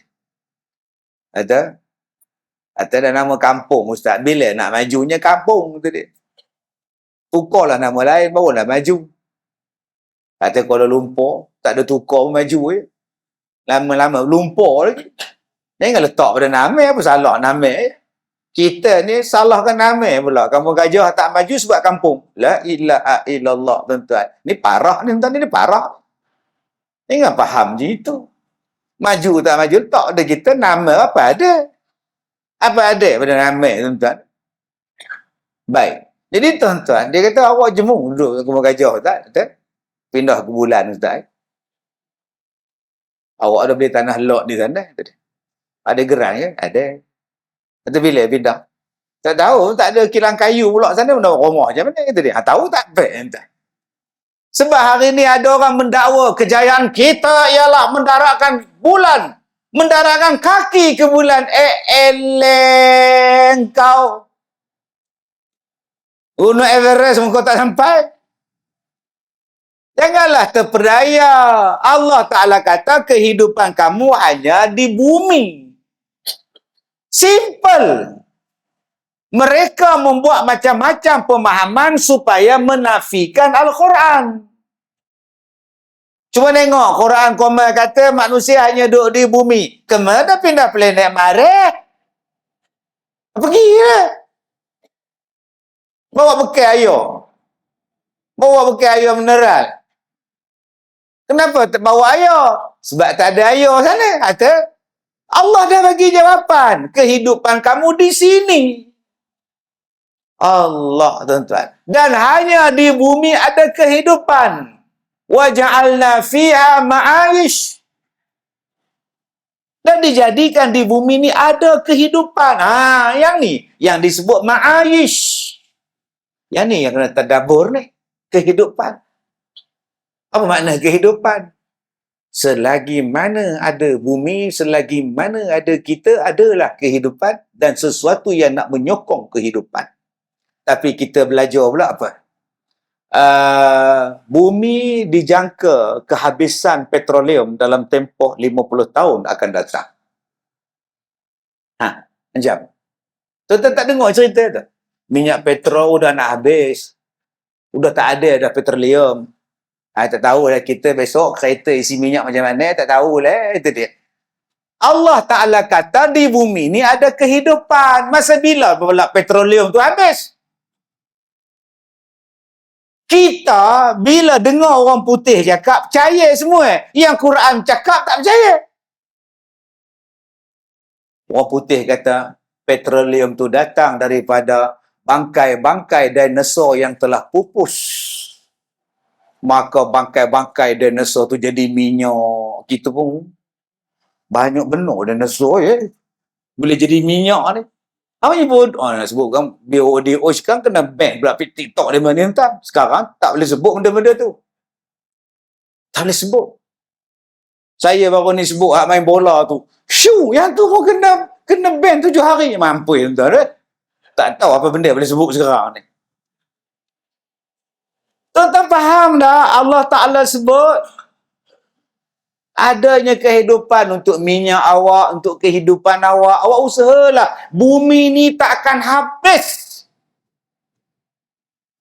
Kata ada nama kampung, Ustaz. Bila nak majunya kampung, kata dia. Tukarlah nama lain, barulah maju. Kata Kuala Lumpur, tak ada tukar pun maju. Lama-lama lumpur lagi. Jangan letak pada nama, apa salah nama. Kita ni salahkan nama pula. Kampung gajah tak maju sebab kampung. La ilaha illallah, tuan-tuan. Ni parah ni, tuan-tuan. Ni parah. Jangan faham je itu. Maju tak maju, letak pada kita nama apa ada. Apa ada pada nama, tuan-tuan. Baik. Jadi, tuan-tuan, dia kata awak jemur duduk kampung gajah, Ustaz. Pindah ke bulan, Ustaz. Awak ada beli tanah lot di sana? Ada geran ke? Ada. Kata bila pindah? Tak tahu, tak ada kilang kayu pula sana, benda rumah macam mana? Kata dia. Tahu tak? Sebab hari ni ada orang mendakwa kejayaan kita ialah mendaratkan bulan. Mendaratkan kaki ke bulan. Eleng kau. Gunung Everest kau tak sampai. Janganlah terperdaya. Allah Ta'ala kata kehidupan kamu hanya di bumi. Simple. Mereka membuat macam-macam pemahaman supaya menafikan Al-Quran. Cuba tengok, Quran Komar kata manusia hanya duduk di bumi. Kemana pindah planet Mars? Pergilah. Bawa bekal air. Bawa bekal air mineral. Kenapa tak bawa air? Sebab tak ada air sana. Kata, Allah dah bagi jawapan. Kehidupan kamu di sini. Allah, tuan-tuan. Dan hanya di bumi ada kehidupan. Waja'alna fiha ma'aish. Dan dijadikan di bumi ni ada kehidupan. Yang ni. Yang disebut ma'aish. Yang ni yang kena tadabbur ni. Kehidupan. Apa makna kehidupan? Selagi mana ada bumi, selagi mana ada kita, adalah kehidupan dan sesuatu yang nak menyokong kehidupan. Tapi kita belajar pula apa? Bumi dijangka kehabisan petroleum dalam tempoh 50 tahun akan datang. Macam? Tuan-tuan tak dengar cerita tu? Minyak petrol dah nak habis. Udah tak ada dah petroleum. Tak tahulah kita besok kereta isi minyak macam mana, tak tahulah. Itu dia. Allah Ta'ala kata di bumi ni ada kehidupan. Masa bila pula petroleum tu habis? Kita bila dengar orang putih cakap, percaya semua. Yang Quran cakap tak percaya. Orang putih kata petroleum tu datang daripada bangkai-bangkai dinosaur yang telah pupus. Maka bangkai-bangkai dinosaur tu jadi minyak. Kita pun banyak benar dinosaur boleh jadi minyak ni. Apa nyebut? Nak sebutkan BODO sekarang kena ban pula TikTok dia mana entah. Sekarang tak boleh sebut benda-benda tu. Tak boleh sebut. Saya baru ni sebut hak main bola tu. Shoo, yang tu pun kena ban 7 hari. Mampu entah. Tak tahu apa benda boleh sebut sekarang ni. Tuan-tuan faham dah Allah Ta'ala sebut adanya kehidupan untuk minyak awak, untuk kehidupan awak. Awak usahalah. Bumi ni tak akan habis.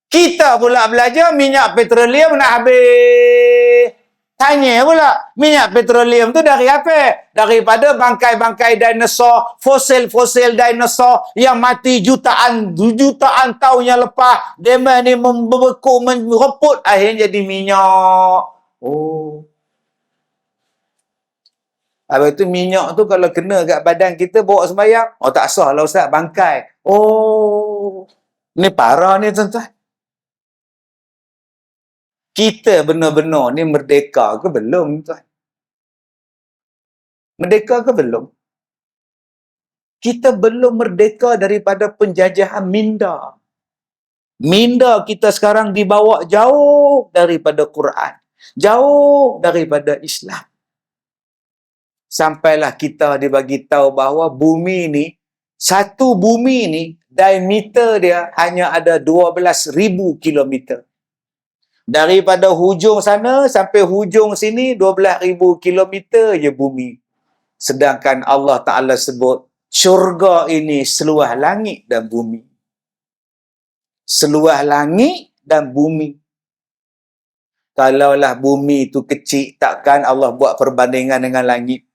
Kita pula belajar minyak petroleum nak habis. Tanya pula, minyak petroleum tu dari apa? Daripada bangkai-bangkai dinosaur, fosil-fosil dinosaur yang mati jutaan tahun yang lepas. Dia ni membeku, mereput, akhirnya jadi minyak. Oh. Habis tu minyak tu kalau kena kat badan kita bawa sembahyang, oh tak sah lah Ustaz, bangkai. Oh. Ni parah ni tuan-tuan. Kita benar-benar ni merdeka ke belum tuan? Merdeka ke belum? Kita belum merdeka daripada penjajahan minda. Minda kita sekarang dibawa jauh daripada Quran. Jauh daripada Islam. Sampailah kita dibagi tahu bahawa bumi ni, satu bumi ni, diameter dia hanya ada 12,000 kilometer. Daripada hujung sana sampai hujung sini 12,000 kilometer je bumi. Sedangkan Allah Ta'ala sebut syurga ini seluas langit dan bumi. Seluas langit dan bumi. Kalaulah bumi itu kecil, takkan Allah buat perbandingan dengan langit.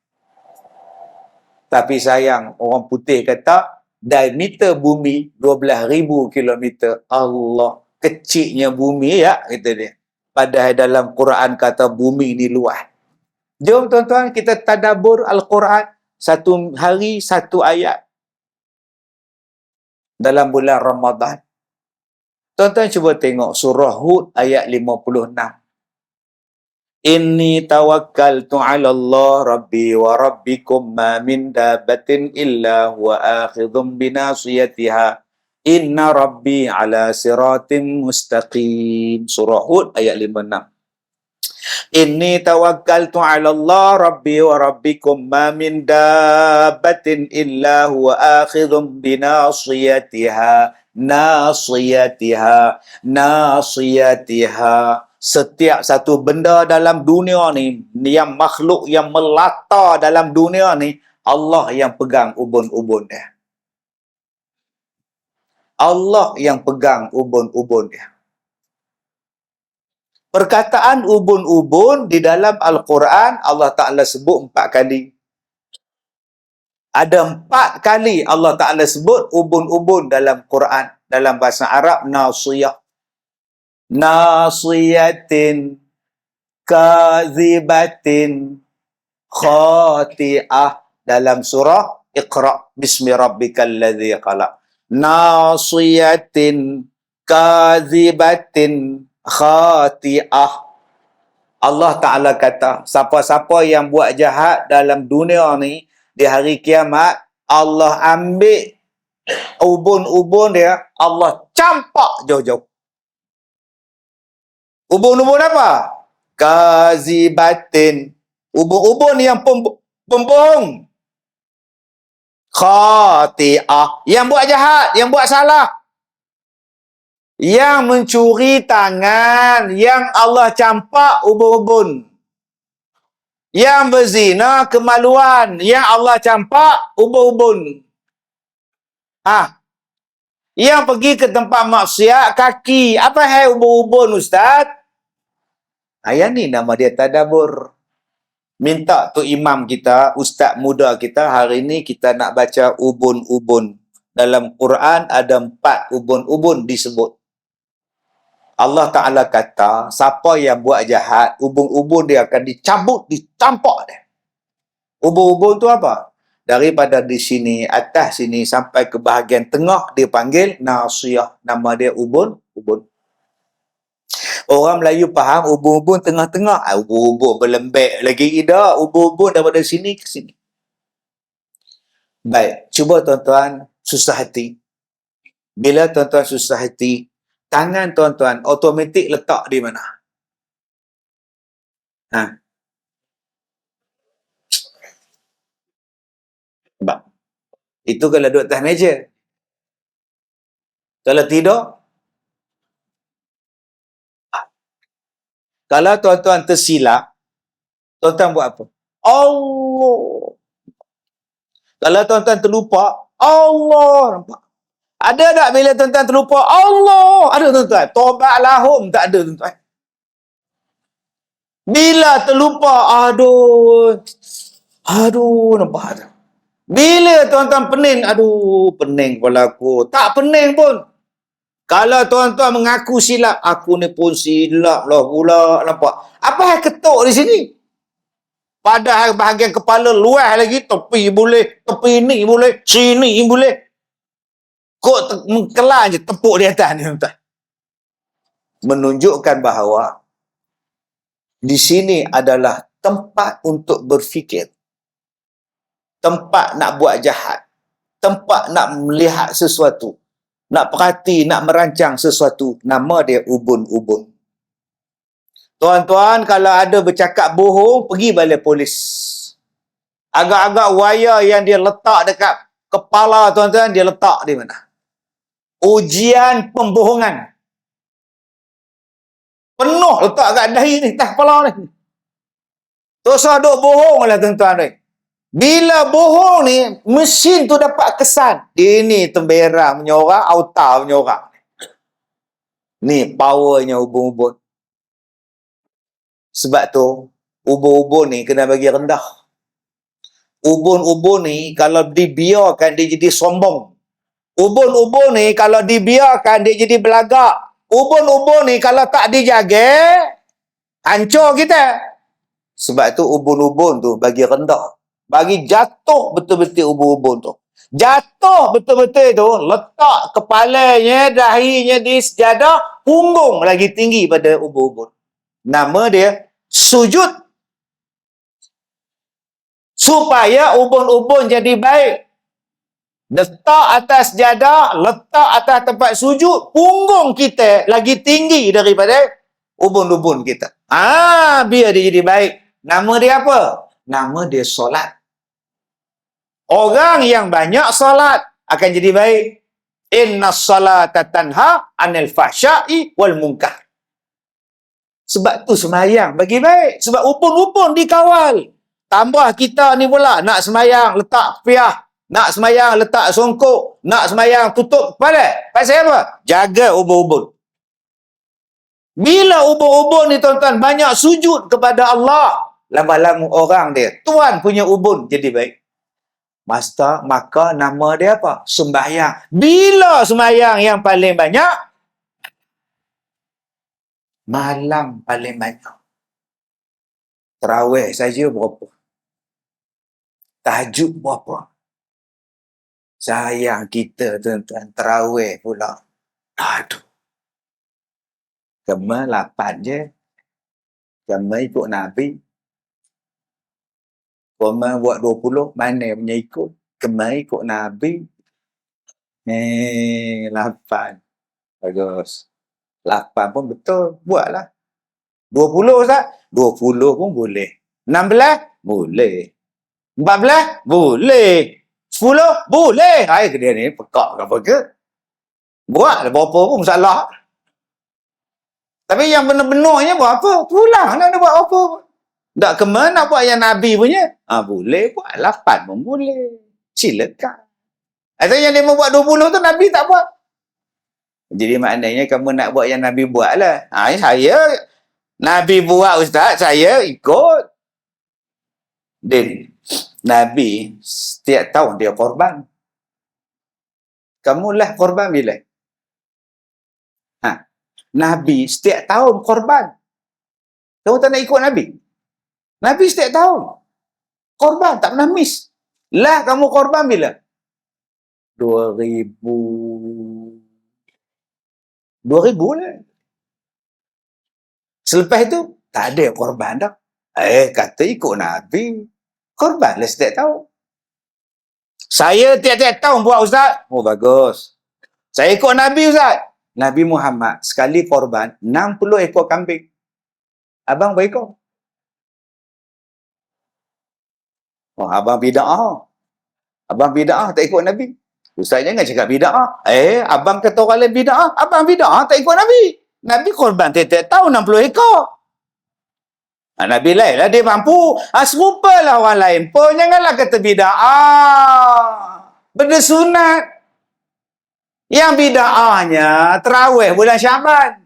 Tapi sayang, orang putih kata diameter bumi 12,000 kilometer. Allah, kecilnya bumi ya, kata dia. Padahal dalam Quran kata bumi ini luas. Jom tuan-tuan kita tadabbur Al-Quran. Satu hari, satu ayat. Dalam bulan Ramadan. Tuan-tuan cuba tengok surah Hud ayat 56. Inni tawakkaltu ala Allah Rabbi wa Rabbikum ma min dabatin illa huwa akhidhum binasiyatiha. Inna Rabbi ala siratim mustaqim. Surah Hud ayat 56. Inni tawakkaltu ala Allah Rabbi wa Rabbikum ma min dabbatin illa huwa akhidhum binasiyatiha. Nasiyatiha. Setiap satu benda dalam dunia ni, yang makhluk yang melata dalam dunia ni, Allah yang pegang ubun-ubun dia. Allah yang pegang ubun-ubun dia. Perkataan ubun-ubun di dalam Al-Quran, Allah Ta'ala sebut 4 kali. Ada 4 kali Allah Ta'ala sebut ubun-ubun dalam Quran. Dalam bahasa Arab, nasiyah. Nasiyatin, kazibatin, khati'ah. Dalam surah Iqra' bismi rabbikal ladzi khalaq. Nasiyatin, kazibatin, khati'ah. Allah Ta'ala kata, siapa-siapa yang buat jahat dalam dunia ni, di hari kiamat, Allah ambil ubun-ubun dia, Allah campak jauh-jauh. Ubun-ubun apa? Kazibatin. Ubun-ubun yang pembohong. Khati'ah. Yang buat jahat, yang buat salah. Yang mencuri tangan, yang Allah campak ubun-ubun. Yang berzina kemaluan, yang Allah campak ubun-ubun. Yang pergi ke tempat maksiat kaki. Apa hai ubun-ubun Ustaz? Ayat ni nama dia tadabbur. Minta tu imam kita, ustaz muda kita, hari ni kita nak baca ubun-ubun. Dalam Quran ada 4 ubun-ubun disebut. Allah Ta'ala kata, siapa yang buat jahat, ubun-ubun dia akan dicabut, dicampak dia. Ubun-ubun tu apa? Daripada di sini, atas sini, sampai ke bahagian tengah, dia panggil nasiyah. Nama dia ubun-ubun. Orang Melayu faham ubun-ubun tengah-tengah. Ubun-ubun berlembek lagi. Tidak, ubun-ubun daripada sini ke sini. Baik, cuba tuan-tuan susah hati. Bila tuan-tuan susah hati, tangan tuan-tuan automatik letak di mana? Nampak? Itu kalau duduk atas meja. Kalau tidur, kalau tuan-tuan tersilap, tuan-tuan buat apa? Allah. Kalau tuan-tuan terlupa, Allah. Nampak? Ada tak bila tuan-tuan terlupa? Allah. Ada tuan-tuan. Tobat lahum. Tak ada tuan-tuan. Bila terlupa, aduh, nampak tak? Bila tuan-tuan pening, aduh, pening kepala aku. Tak pening pun. Kalau tuan-tuan mengaku silap, aku ni pun silap lah pula, nampak? Apa yang ketuk di sini? Padahal bahagian kepala luas lagi, tepi boleh, tepi ni boleh, sini boleh. Kok mengkelar je tepuk di atas ni, tuan-tuan. Menunjukkan bahawa di sini adalah tempat untuk berfikir. Tempat nak buat jahat. Tempat nak melihat sesuatu. Nak perhati, nak merancang sesuatu. Nama dia ubun-ubun. Tuan-tuan, kalau ada bercakap bohong, pergi balai polis. Agak-agak wayar yang dia letak dekat kepala tuan-tuan, dia letak di mana? Ujian pembohongan. Penuh letak kat dahi ni, atas kepala ni. Terus duk bohong lah tuan-tuan ni. Bila bohong ni, mesin tu dapat kesan. Ini temberang punya orang, auta punya orang. Ni powernya ubun-ubun. Sebab tu, ubun-ubun ni kena bagi rendah. Ubun-ubun ni kalau dibiarkan dia jadi sombong. Ubun-ubun ni kalau dibiarkan dia jadi belagak. Ubun-ubun ni kalau tak dijaga, hancur kita. Sebab tu ubun-ubun tu bagi rendah. Bagi jatuh betul-betul ubun-ubun tu. Jatuh betul-betul tu, letak kepalanya, dahinya di sejadah, punggung lagi tinggi pada ubun-ubun. Nama dia sujud. Supaya ubun-ubun jadi baik. Letak atas sejadah, letak atas tempat sujud, punggung kita lagi tinggi daripada ubun-ubun kita. Biar dia jadi baik. Nama dia apa? Nama dia solat. Orang yang banyak solat akan jadi baik. Inna salata tanha anil fahsya'i wal munkar. Sebab tu semayang bagi baik. Sebab ubun-ubun dikawal. Tambah kita ni pula nak semayang letak piah. Nak semayang letak songkok. Nak semayang tutup kepala. Pasal apa? Jaga ubun-ubun. Bila ubun-ubun ni tuan-tuan banyak sujud kepada Allah, lama-lama orang dia, tuan punya ubun jadi baik. Master, maka nama dia apa? Sembahyang. Bila sembahyang yang paling banyak? Malam paling banyak. Tarawih saja berapa? Tahajud berapa? Sayang kita tuan-tuan, tarawih pula. Aduh. Kema 8 je. Kema ikut Nabi. Kema buat 20, mana punya ikut? Kema ikut Nabi. 8. Bagus. 8 pun betul. Buatlah. 20 Ustaz? 20 pun boleh. 16? Boleh. 14? Boleh. 10? Boleh. Hai, dia ni pekak ke apa ke? Buat berapa pun masalah. Tapi yang benar-benarnya buat apa? Pulang nak buat apa? Tak ke mana nak buat yang Nabi punya? Boleh buat. 8 pun boleh. Silakan. Atau yang dia mau buat 20 tu Nabi tak buat. Jadi maknanya kamu nak buat yang Nabi buat lah. Saya Nabi buat Ustaz, saya ikut. Dan Nabi setiap tahun dia korban. Kamu lah korban bila? Nabi setiap tahun korban. Kamu tak nak ikut Nabi? Nabi setiap tahun korban, tak pernah miss. Lah kamu korban bila? 2000 lah. Selepas itu tak ada korban dah. Kata ikut Nabi, korban lah setiap tahun. Saya tiap-tiap tahun buat Ustaz. Bagus. Saya ikut Nabi Ustaz. Nabi Muhammad sekali korban 60 ekor kambing. Abang berapa? Abang bida'ah. Abang bida'ah tak ikut Nabi. Ustaz jangan cakap bida'ah. Abang kata orang lain bida'ah. Abang bida'ah tak ikut Nabi. Nabi korban tiap-tiap tahun 60 ekor. Nabi lain lah dia mampu. Serupalah orang lain pun. Janganlah kata bida'ah. Benda sunat. Yang bida'ahnya terawih bulan Syaban.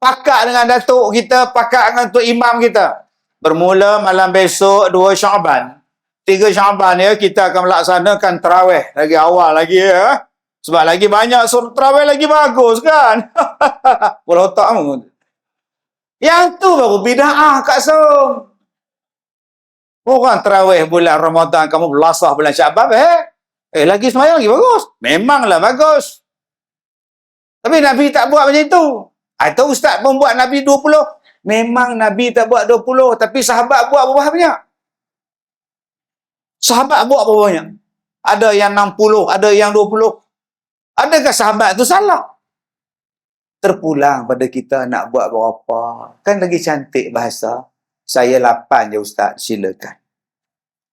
Pakat dengan datuk kita, pakat dengan tok imam kita. Bermula malam besok 2 Syaban. 3 Syaban ya, kita akan melaksanakan tarawih lagi awal lagi ya. Sebab lagi banyak surat tarawih lagi bagus kan. Bola otak mu. Yang tu baru bid'ah Kak Som. Orang tarawih bulan Ramadan, kamu belasah bulan Syaban lagi semayang lagi bagus. Memanglah bagus. Tapi Nabi tak buat macam itu. Atau ustaz pun buat Nabi 20. Memang Nabi tak buat 20, tapi sahabat buat berapa banyak? Sahabat buat berapa banyak? Ada yang 60, ada yang 20. Adakah sahabat tu salah? Terpulang pada kita nak buat berapa. Kan lagi cantik bahasa. Saya 8 je ustaz, silakan.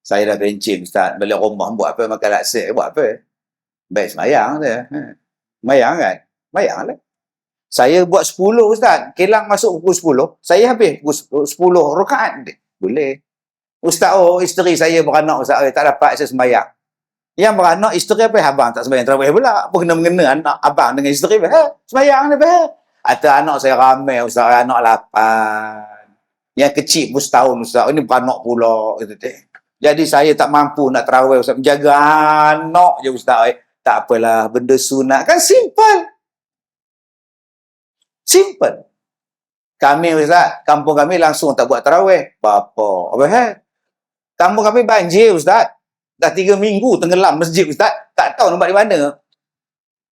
Saya dah bencin ustaz, balik rumah buat apa, makan laksa, buat apa? Baik semayang je. Semayang kan? Semayang lah. Saya buat 10 ustaz, kilang masuk pukul 10, saya habis pukul 10 rakaat. Boleh. Ustaz, isteri saya beranak ustaz, tak dapat saya sembahyang. Yang beranak isteri apa? Abang tak sembahyang tarawih pula. Apa kena mengena anak abang dengan isteri? Sembahyang ni. Atau anak saya ramai ustaz, anak 8. Yang kecil pun setahun ustaz, ini beranak pula. Jadi saya tak mampu nak tarawih ustaz, menjaga anak je ustaz. Tak apalah, benda sunat kan simple. Simple. Kami ustaz, kampung kami langsung tak buat tarawih. Apa? Kampung kami banjir ustaz. Dah 3 minggu tenggelam masjid ustaz. Tak tahu nampak di mana.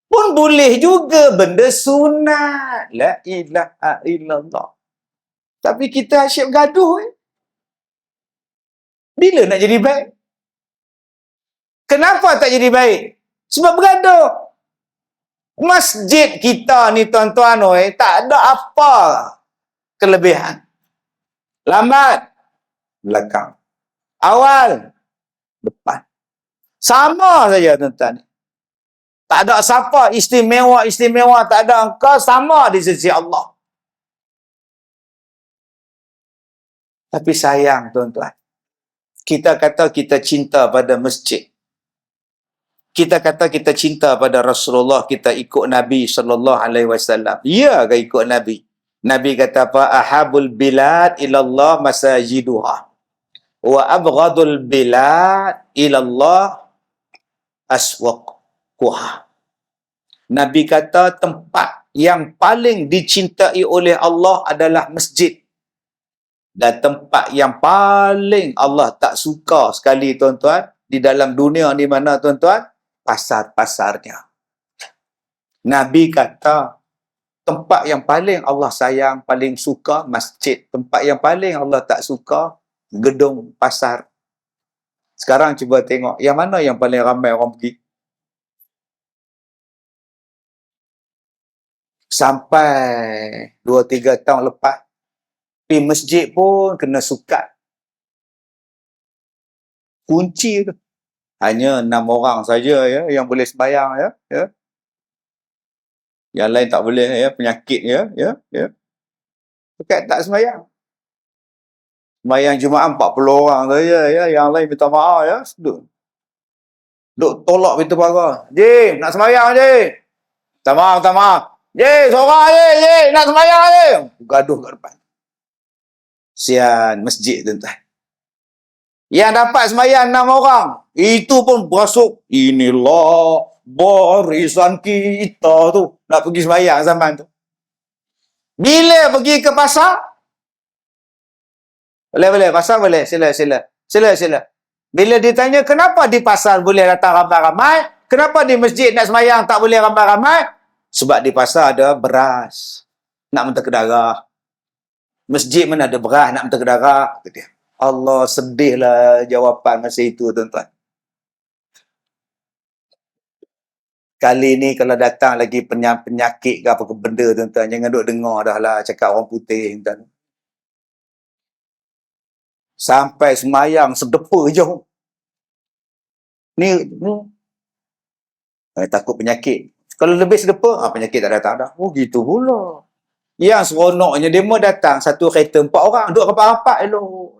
Pun boleh juga benda sunat. La ilaha illallah. Tapi kita asyik gaduh. Bila nak jadi baik? Kenapa tak jadi baik? Sebab bergaduh. Masjid kita ni tuan-tuan tak ada apa kelebihan. Lambat, belakang. Awal, depan. Sama saja tuan-tuan. Tak ada siapa istimewa, tak ada, engkau sama di sisi Allah. Tapi sayang tuan-tuan. Kita kata kita cinta pada masjid. Kita kata kita cinta pada Rasulullah, kita ikut Nabi sallallahu alaihi wasallam. Ya ke ikut Nabi? Nabi kata apa? Ahabul bilad ilallah masajiduha. Wa abghadul bilad ilallah aswaquha. Nabi kata tempat yang paling dicintai oleh Allah adalah masjid. Dan tempat yang paling Allah tak suka sekali tuan-tuan di dalam dunia ni mana tuan-tuan? Pasar-pasarnya. Nabi kata tempat yang paling Allah sayang, paling suka masjid. Tempat yang paling Allah tak suka gedung pasar. Sekarang cuba tengok yang mana yang paling ramai orang pergi. Sampai 2-3 tahun lepas pergi masjid pun kena sukat. Kunci tu hanya 6 orang saja ya yang boleh sembahyang ya. Yang lain tak boleh ya, penyakit ya. Dekat tak sembahyang. Sembahyang Jumaat 40 orang saja ya, yang lain minta maaf ya. Duk tolak pintu pagar. Jim, nak sembahyang je. Minta maaf. Jim, seorang je, nak sembahyang je. Gaduh kat depan. Sian masjid tuan-tuan. Yang dapat sembahyang 6 orang. Itu pun berasuk. Inilah barisan kita tu. Nak pergi sembahyang zaman tu. Bila pergi ke pasar? Boleh. Pasar boleh. Sila. Bila ditanya kenapa di pasar boleh datang ramai-ramai? Kenapa di masjid nak sembahyang tak boleh ramai-ramai? Sebab di pasar ada beras. Nak minta ke darah. Masjid mana ada beras nak minta ke darah. Kata dia. Allah, sedihlah jawapan masa itu tuan-tuan. Kali ni kalau datang lagi penyakit ke apa ke benda tuan-tuan, jangan duk dengar dah lah cakap orang putih tuan. Sampai semayang sedepa jauh. Ni takut penyakit. Kalau lebih sedepa, penyakit tak datang dah. Oh gitu pula. Yang seronoknya demo datang satu kereta 4 orang, duduk rapat-rapat elok.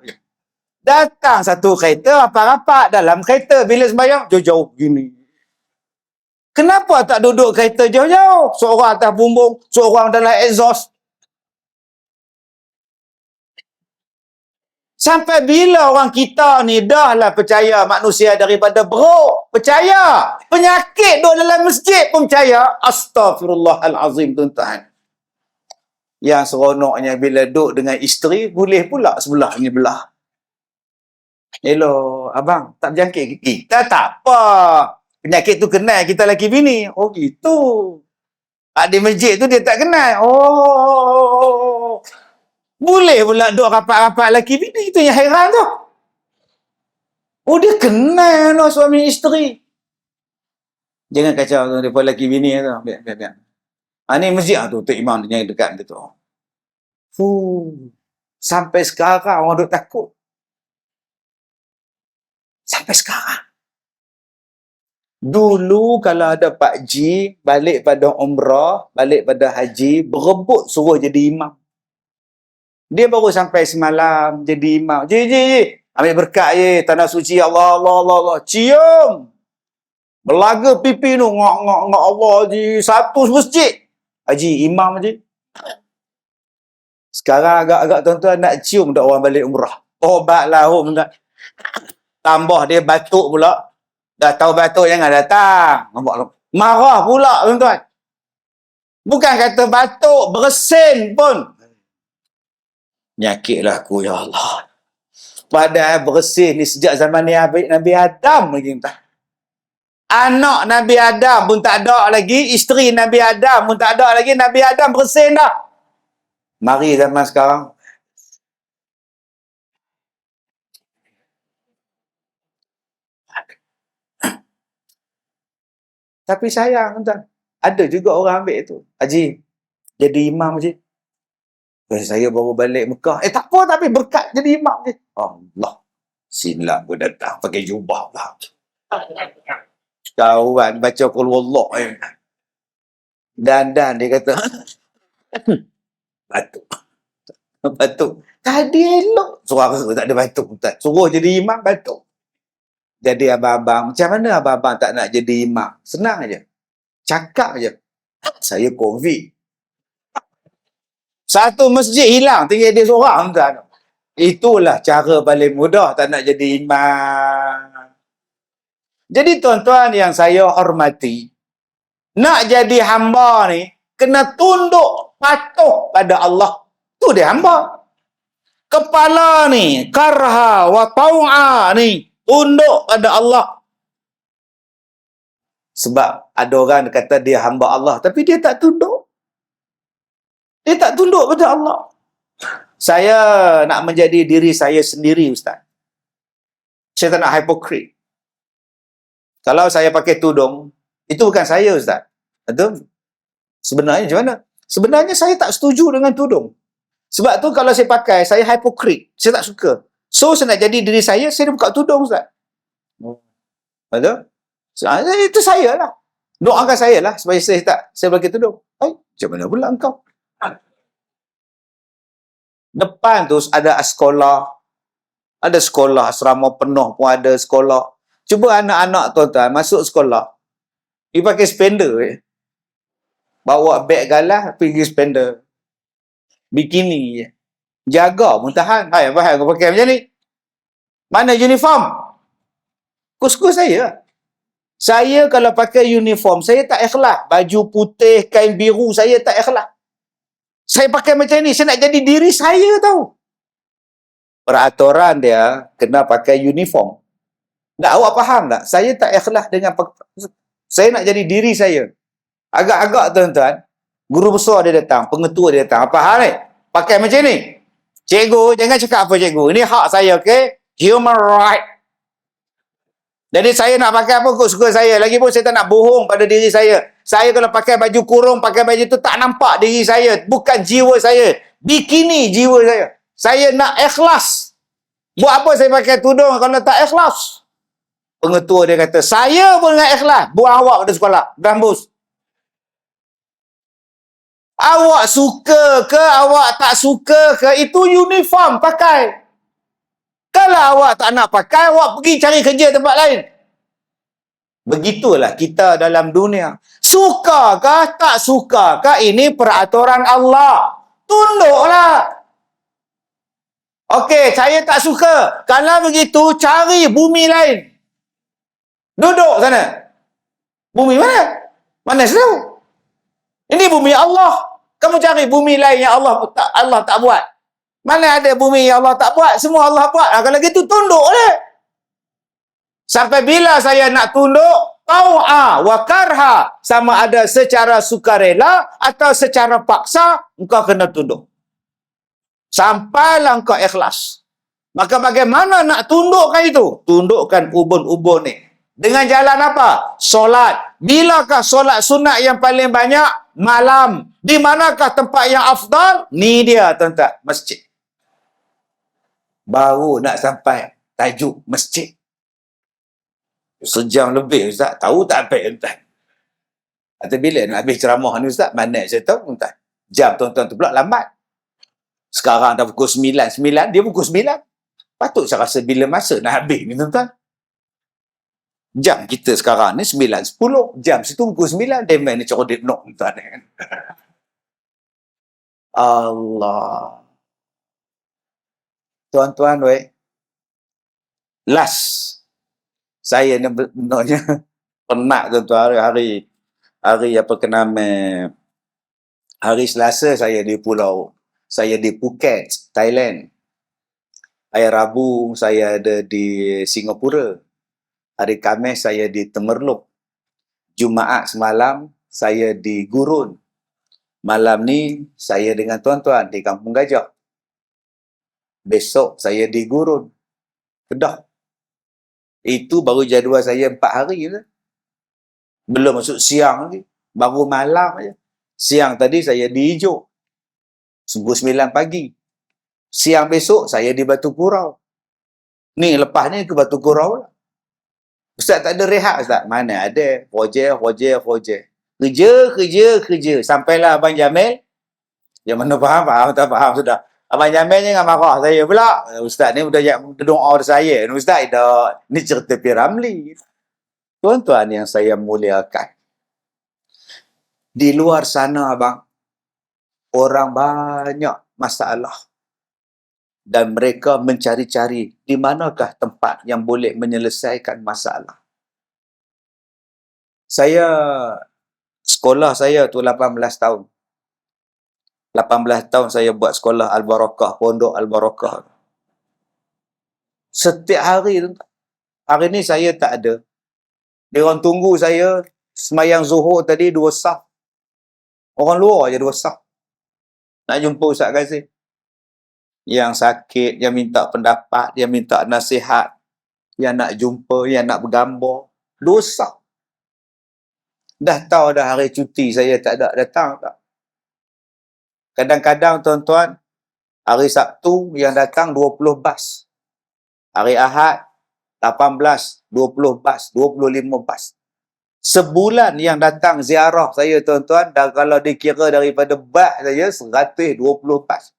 Datang satu kereta rapat-rapat dalam kereta, bila sembahyang jauh-jauh gini. Kenapa tak duduk kereta jauh-jauh? Seorang atas bumbung, seorang dalam exhaust. Sampai bila orang kita ni dah lah percaya manusia daripada beruk? Percaya. Penyakit duduk dalam masjid pun percaya. Astaghfirullahalazim, tuan-tuan. Yang seronoknya bila duduk dengan isteri, boleh pula sebelah ni belah. Hello, abang, tak berjangkit? Kita tak apa. Penyakit tu kenal kita lelaki bini. Oh gitu. Di masjid tu dia tak kenal. Oh. Boleh pula duduk rapat-rapat lelaki bini. Itu yang heran tu. Oh, dia kenal lah suami isteri. Jangan kacau tu daripada lelaki bini tu. Biar. Ni masjid tu. Tok Imam yang dekat dia tu. Sampai sekarang orang duk takut. Sampai sekarang. Dulu kalau ada Pak Ji, balik pada umrah, balik pada haji, berebut suruh jadi imam. Dia baru sampai semalam jadi imam. Ji, ambil berkat je, tanah suci Allah. Cium. Belaga pipi tu, ngak Allah Ji. Satu masjid. Haji, imam Haji. Sekarang agak-agak tuan-tuan nak cium dah orang balik umrah. Obatlah, tambah dia batuk pula. Dah tahu batuk jangan datang. Marah pula tuan-tuan. Bukan kata batuk, bersin pun. Nyakitlah aku, ya Allah. Padahal bersin ni sejak zaman Nabi Adam lagi tuan. Anak Nabi Adam pun tak ada lagi. Isteri Nabi Adam pun tak ada lagi. Nabi Adam bersin dah. Mari zaman sekarang. Tapi sayang tuan. Ada juga orang ambil tu. Haji, jadi imam Haji. Saya baru balik Mekah. Tak apa tapi berkat jadi imam je. Allah. Silap pun datang pakai jubah lah. Kawan baca Qul Wallah. Dan dia kata batuk. Tadi elok. Suara tak ada batuk. Suruh jadi imam batuk. Jadi abang-abang, macam mana abang-abang tak nak jadi imam? Senang aja. Cakap aja. Saya COVID. Satu masjid hilang, tinggal dia seorang. Itulah cara paling mudah tak nak jadi imam. Jadi tuan-tuan yang saya hormati, nak jadi hamba ni, kena tunduk patuh pada Allah. Tu dia hamba. Kepala ni, karha wa tau'a ni, tunduk pada Allah. Sebab ada orang kata dia hamba Allah, tapi dia tak tunduk. Dia tak tunduk pada Allah. Saya nak menjadi diri saya sendiri, Ustaz. Saya tak nak hipokrit. Kalau saya pakai tudung, itu bukan saya, Ustaz. Betul? Sebenarnya macam mana? Sebenarnya saya tak setuju dengan tudung. Sebab tu kalau saya pakai, saya hipokrit. Saya tak suka. So, saya nak jadi diri saya buka tudung, Ustaz. Betul? Itu saya lah. Doakan saya lah supaya saya pakai tudung. Macam mana pula engkau? Depan tu ada sekolah. Ada sekolah, asrama penuh pun ada sekolah. Cuba anak-anak tuan-tuan masuk sekolah. Dia pakai spender. Bawa beg galah, pergi spender. Bikini je. Jaga pun tahan. Faham kau pakai macam ni? Mana uniform? Kus-kus saya. Saya kalau pakai uniform, saya tak ikhlas. Baju putih, kain biru, saya tak ikhlas. Saya pakai macam ni, saya nak jadi diri saya tahu. Peraturan dia, kena pakai uniform. Tak, awak faham tak? Saya tak ikhlas dengan... Saya nak jadi diri saya. Agak-agak tuan-tuan, guru besar dia datang, pengetua dia datang. Apa hal ni? Pakai macam ni. Cikgu, jangan cakap apa cikgu. Ini hak saya, okey? Human right. Jadi saya nak pakai apa suka saya. Lagipun saya tak nak bohong pada diri saya. Saya kalau pakai baju kurung, pakai baju tu tak nampak diri saya. Bukan jiwa saya. Bikini jiwa saya. Saya nak ikhlas. Buat apa saya pakai tudung kalau tak ikhlas? Pengetua dia kata, saya pun nak ikhlas. Buang awak pada sekolah. Gambus. Awak suka ke, awak tak suka ke, itu uniform pakai. Kalau awak tak nak pakai, awak pergi cari kerja tempat lain. Begitulah kita dalam dunia. Sukakah, tak sukakah, ini peraturan Allah. Tunduklah. Okey, saya tak suka. Kalau begitu, cari bumi lain. Duduk sana. Bumi mana? Mana saya tahu? Ini bumi Allah. Kamu cari bumi lain yang Allah tak buat. Mana ada bumi yang Allah tak buat? Semua Allah buat. Kalau gitu, tunduk je. Sampai bila saya nak tunduk? Tau'a wa karha. Sama ada secara sukarela atau secara paksa, engkau kena tunduk. Sampailah engkau ikhlas. Maka bagaimana nak tundukkan itu? Tundukkan ubun-ubun ni. Dengan jalan apa? Solat. Bilakah solat sunat yang paling banyak? Malam. Di manakah tempat yang afdal? Ni dia, tuan-tuan. Masjid. Baru nak sampai tajuk masjid. Sejam lebih, Ustaz. Tahu tak apa, tuan-tuan? Atau bila nak habis ceramah ni, Ustaz? Mana saya tahu, tuan-tuan? Jam tuan-tuan tu pula lambat. Sekarang dah pukul 9. Dia pukul 9. Patut saya rasa bila masa nak habis ni, tuan-tuan. Jam kita sekarang ni 9.10. Jam situ pukul 9. Dia main ni cerodit nok, tuan-tuan. Allah. Tuan-tuan, weh. Last. Saya ni benarnya penat, tuan-tuan. Hari apa ke nama? Hari Selasa saya di pulau. Saya di Phuket, Thailand. Hari Rabu saya ada di Singapura. Hari Khamis saya di Temerloh. Jumaat semalam saya di Gurun. Malam ni saya dengan tuan-tuan di Kampung Gajah. Besok saya di Gurun, Kedah. Itu baru jadual saya 4 hari je. Belum masuk siang lagi. Baru malam je. Siang tadi saya di Ijuk. Pukul 9 pagi. Siang besok saya di Batu Kurau. Ni lepas ni ke Batu Kurau lah. Ustaz tak ada rehat, Ustaz. Mana ada. Kerja. Kerja. Sampailah Abang Jamil. Yang mana faham, tak faham sudah. Abang Jamil ni dengan marah saya pula. Ustaz ni udah doa saya. Ustaz dah. Ni cerita Piramli. Tuan-tuan yang saya muliakan. Di luar sana, abang. Orang banyak masalah. Dan mereka mencari-cari di manakah tempat yang boleh menyelesaikan masalah. Sekolah saya tu 18 tahun. 18 tahun saya buat sekolah Al-Barakah, Pondok Al-Barakah. Setiap hari ni saya tak ada. Dia orang tunggu saya semayang Zuhur tadi 2 saf. Orang luar je 2 saf. Nak jumpa Ustaz Kazim. Yang sakit, yang minta pendapat, yang minta nasihat, yang nak jumpa, yang nak bergambar. Dosa. Dah tahu dah hari cuti saya tak ada datang tak. Kadang-kadang tuan-tuan, hari Sabtu yang datang 20 bas. Hari Ahad 18, 20 bas, 25 bas. Sebulan yang datang ziarah saya tuan-tuan, dan kalau dikira daripada bas saja 120 bas.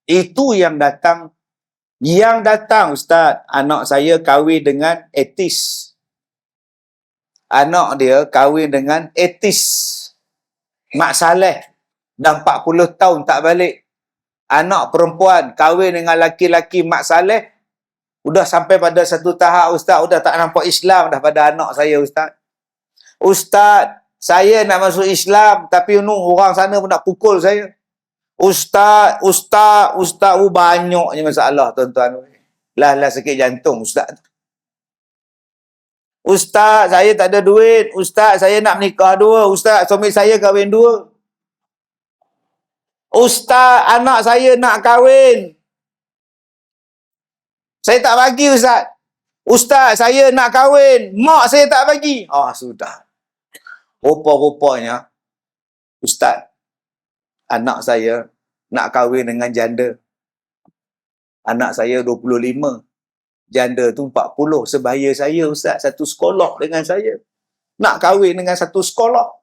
Itu yang datang. Yang datang, Ustaz, anak saya kahwin dengan etis. Anak dia kahwin dengan etis. Mak Saleh. Dah 40 tahun tak balik. Anak perempuan kahwin dengan laki-laki Mak Saleh. Udah sampai pada satu tahap, Ustaz, udah tak nampak Islam dah pada anak saya, Ustaz. Ustaz, saya nak masuk Islam, tapi orang sana pun nak pukul saya. Ustaz, banyaknya masalah, tuan-tuan. Lah sakit jantung, Ustaz. Ustaz, saya tak ada duit. Ustaz, saya nak menikah 2. Ustaz, suami saya kahwin 2. Ustaz, anak saya nak kahwin. Saya tak bagi, Ustaz. Ustaz, saya nak kahwin. Mak saya tak bagi. Sudah. Rupa-rupanya, Ustaz, anak saya nak kahwin dengan janda. Anak saya 25. Janda tu 40. Sebaya saya, Ustaz, satu sekolah dengan saya. Nak kahwin dengan satu sekolah.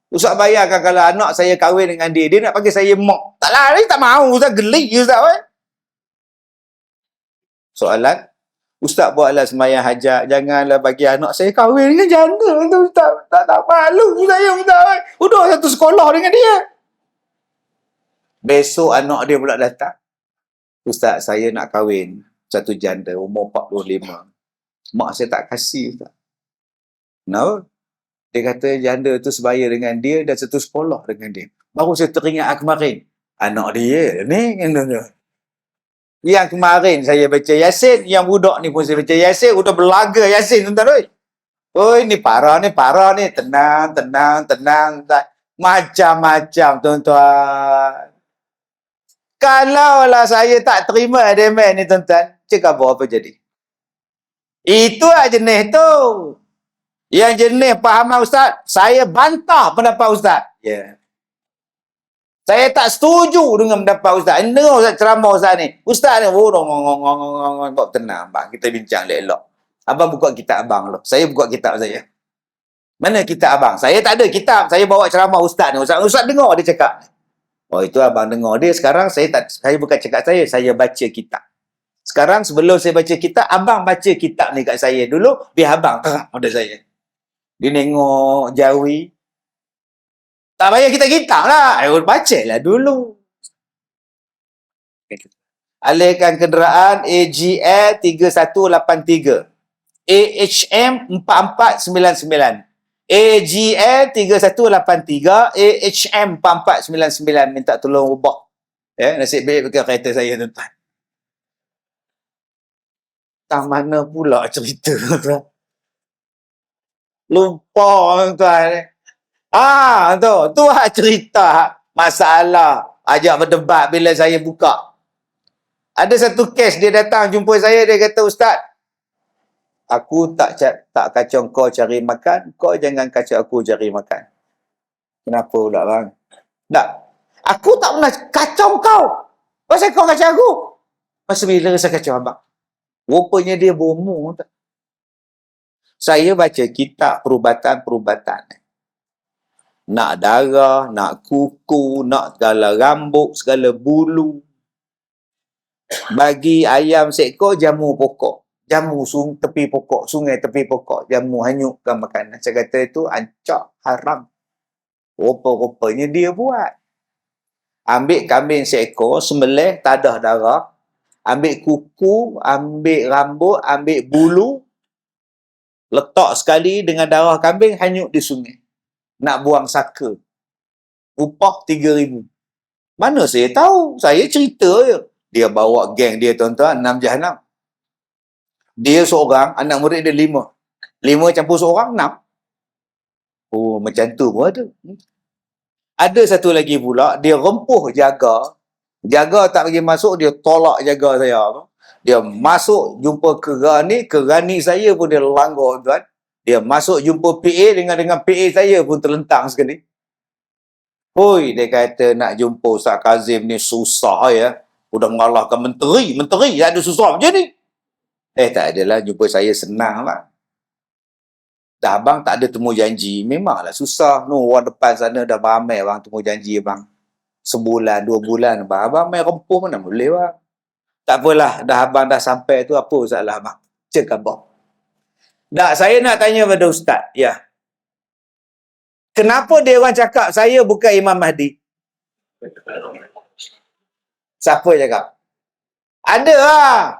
Ustaz bayangkan kalau anak saya kahwin dengan dia nak panggil saya mak. Taklah, dia tak mahu, Ustaz. Geli, Ustaz. Soalan, Ustaz buatlah sembahyang hajat. Janganlah bagi anak saya kahwin dengan janda. Ustaz, tak malu saya, Ustaz. Udah satu sekolah dengan dia. Besok anak dia pula datang. Ustaz, saya nak kahwin satu janda umur 45. Mak saya tak kasih, Ustaz. Kenapa? Dia kata janda tu sebaya dengan dia dan satu sekolah dengan dia. Baru saya teringat kemarin. Anak dia ni. Yang kemarin saya baca Yasin, yang budak ni pun saya baca Yasin, udah berlaga Yasin, tuan-tuan. Oi, ni parah ni. Tenang. Macam-macam, tuan-tuan. Kalaulah saya tak terima demand ni, tuan-tuan, cakap apa jadi? Itu lah jenis tu. Yang jenis pahaman Ustaz, saya bantah pendapat Ustaz. Ya. Yeah. Saya tak setuju dengan pendapat Ustaz. Dengar Ustaz ceramah Ustaz ni. Ustaz ni, tenang, abang. Kita bincang elok. Abang buka kitab abang lo. Saya buka kitab saya. Mana kitab abang? Saya tak ada kitab. Saya bawa ceramah Ustaz ni. Ustaz dengar dia cakap. Oh, itu abang dengar dia. Sekarang saya bukan cakap saya baca kitab. Sekarang sebelum saya baca kitab, abang baca kitab ni kat saya dulu, biar abang terang pada saya. Dia nengok Jawi. Tak payah kitab lah. Baca lah dulu. Alihkan kenderaan AGL 3183. AHM 4499. AGL 3183, AHM 4499. Minta tolong ubah. Ya, nasib baik pakai kereta saya, tuan-tuan. Tak mana pula cerita, tuan-tuan. Lupa, tuan-tuan. Tu cerita masalah ajak berdebat bila saya buka. Ada satu kes dia datang jumpa saya, dia kata, Ustaz, aku tak kacau kau cari makan, kau jangan kacau aku cari makan. Kenapa pula, bang? Tak. Aku tak pernah kacau kau. Pasal kau kacau aku? Pasal bila saya kacau abang? Rupanya dia bomoh. Saya baca kitab perubatan-perubatan. Nak darah, nak kuku, nak segala rambut, segala bulu. Bagi ayam seekor, jamu pokok. Jamu tepi pokok, sungai tepi pokok. Jamu hanyutkan makanan. Saya kata itu ancak, haram. Rupa-rupanya dia buat. Ambil kambing seekor, sembelih, tadah darah. Ambil kuku, ambil rambut, ambil bulu. Letak sekali dengan darah kambing, hanyut di sungai. Nak buang saka. Upah 3,000. Mana saya tahu? Saya cerita je. Dia bawa geng dia, tuan-tuan, 6 jahanam. Dia seorang, anak murid dia 5. 5 campur seorang, 6. Oh, macam tu pun ada. Ada satu lagi pula, dia rempuh jaga. Jaga tak bagi masuk, dia tolak jaga saya. Dia masuk, jumpa kerani saya pun dia langgar, tuan. Dia masuk jumpa PA dengan PA saya pun terlentang sekali. Hoi, dia kata nak jumpa Ustaz Kazim ni susah ya. Udah mengalahkan menteri tak ada susah macam ni. Tak adalah, jumpa saya senang lah. Dah abang tak ada temu janji, memanglah susah. Orang depan sana dah ramai bang temu janji bang. Sebulan, 2 bulan abang main rempuh mana boleh bang. Tak apalah, dah abang dah sampai tu, apa salah abang? Cakap abang. Tak, saya nak tanya pada Ustaz, ya. Kenapa dia orang cakap saya bukan Imam Mahdi? Siapa cakap? Ada lah.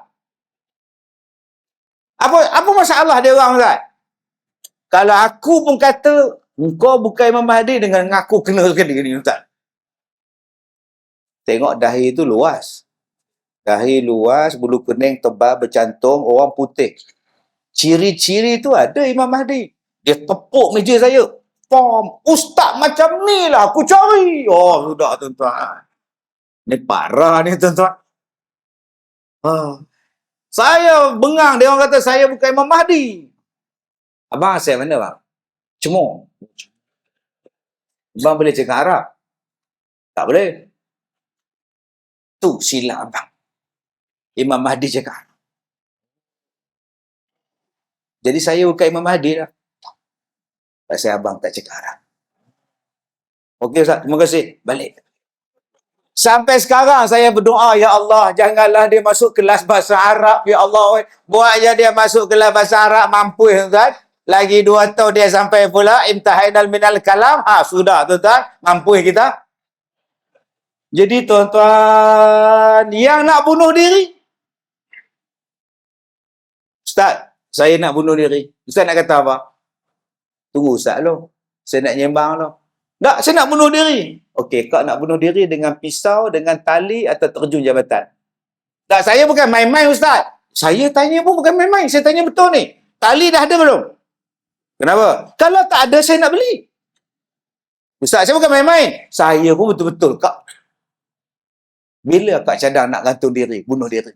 Apa masalah dia orang, Ustaz? Kalau aku pun kata, engkau bukan Imam Mahdi dengan aku kena sekali ni, Ustaz. Tengok dahi itu luas. Dahi luas, bulu kening tebal, bercantum, orang putih. Ciri-ciri tu ada Imam Mahdi. Dia tepuk meja saya. Pom, Ustaz macam ni lah aku cari. Oh, sudah tuan-tuan. Ni parah ni tuan-tuan. Saya bengang, dia orang kata saya bukan Imam Mahdi. Abang asal mana bang? Cemong. Abang boleh cakap Arab? Tak boleh. Tu silap abang. Imam Mahdi cakap. Jadi saya bukan Imam Mahdi lah. Pasal abang tak cakap Arab. Okey Ustaz, terima kasih. Balik. Sampai sekarang saya berdoa, Ya Allah, janganlah dia masuk kelas bahasa Arab, Ya Allah. Buat je dia masuk kelas bahasa Arab, mampu Ustaz. Lagi 2 tahun dia sampai pula, imtahanal minal kalam. Sudah tuan-tuan, mampu kita. Jadi tuan-tuan, yang nak bunuh diri, Ustaz, saya nak bunuh diri. Ustaz nak kata apa? Tunggu Ustaz lo. Saya nak nyembang lo. Tak, saya nak bunuh diri. Okey, kau nak bunuh diri dengan pisau, dengan tali atau terjun jabatan? Tak, saya bukan main-main Ustaz. Saya tanya pun bukan main-main. Saya tanya betul ni. Tali dah ada belum? Kenapa? Kalau tak ada, saya nak beli. Ustaz, saya bukan main-main. Saya pun betul-betul. Kak, bila Kak cadang nak gantung diri, bunuh diri?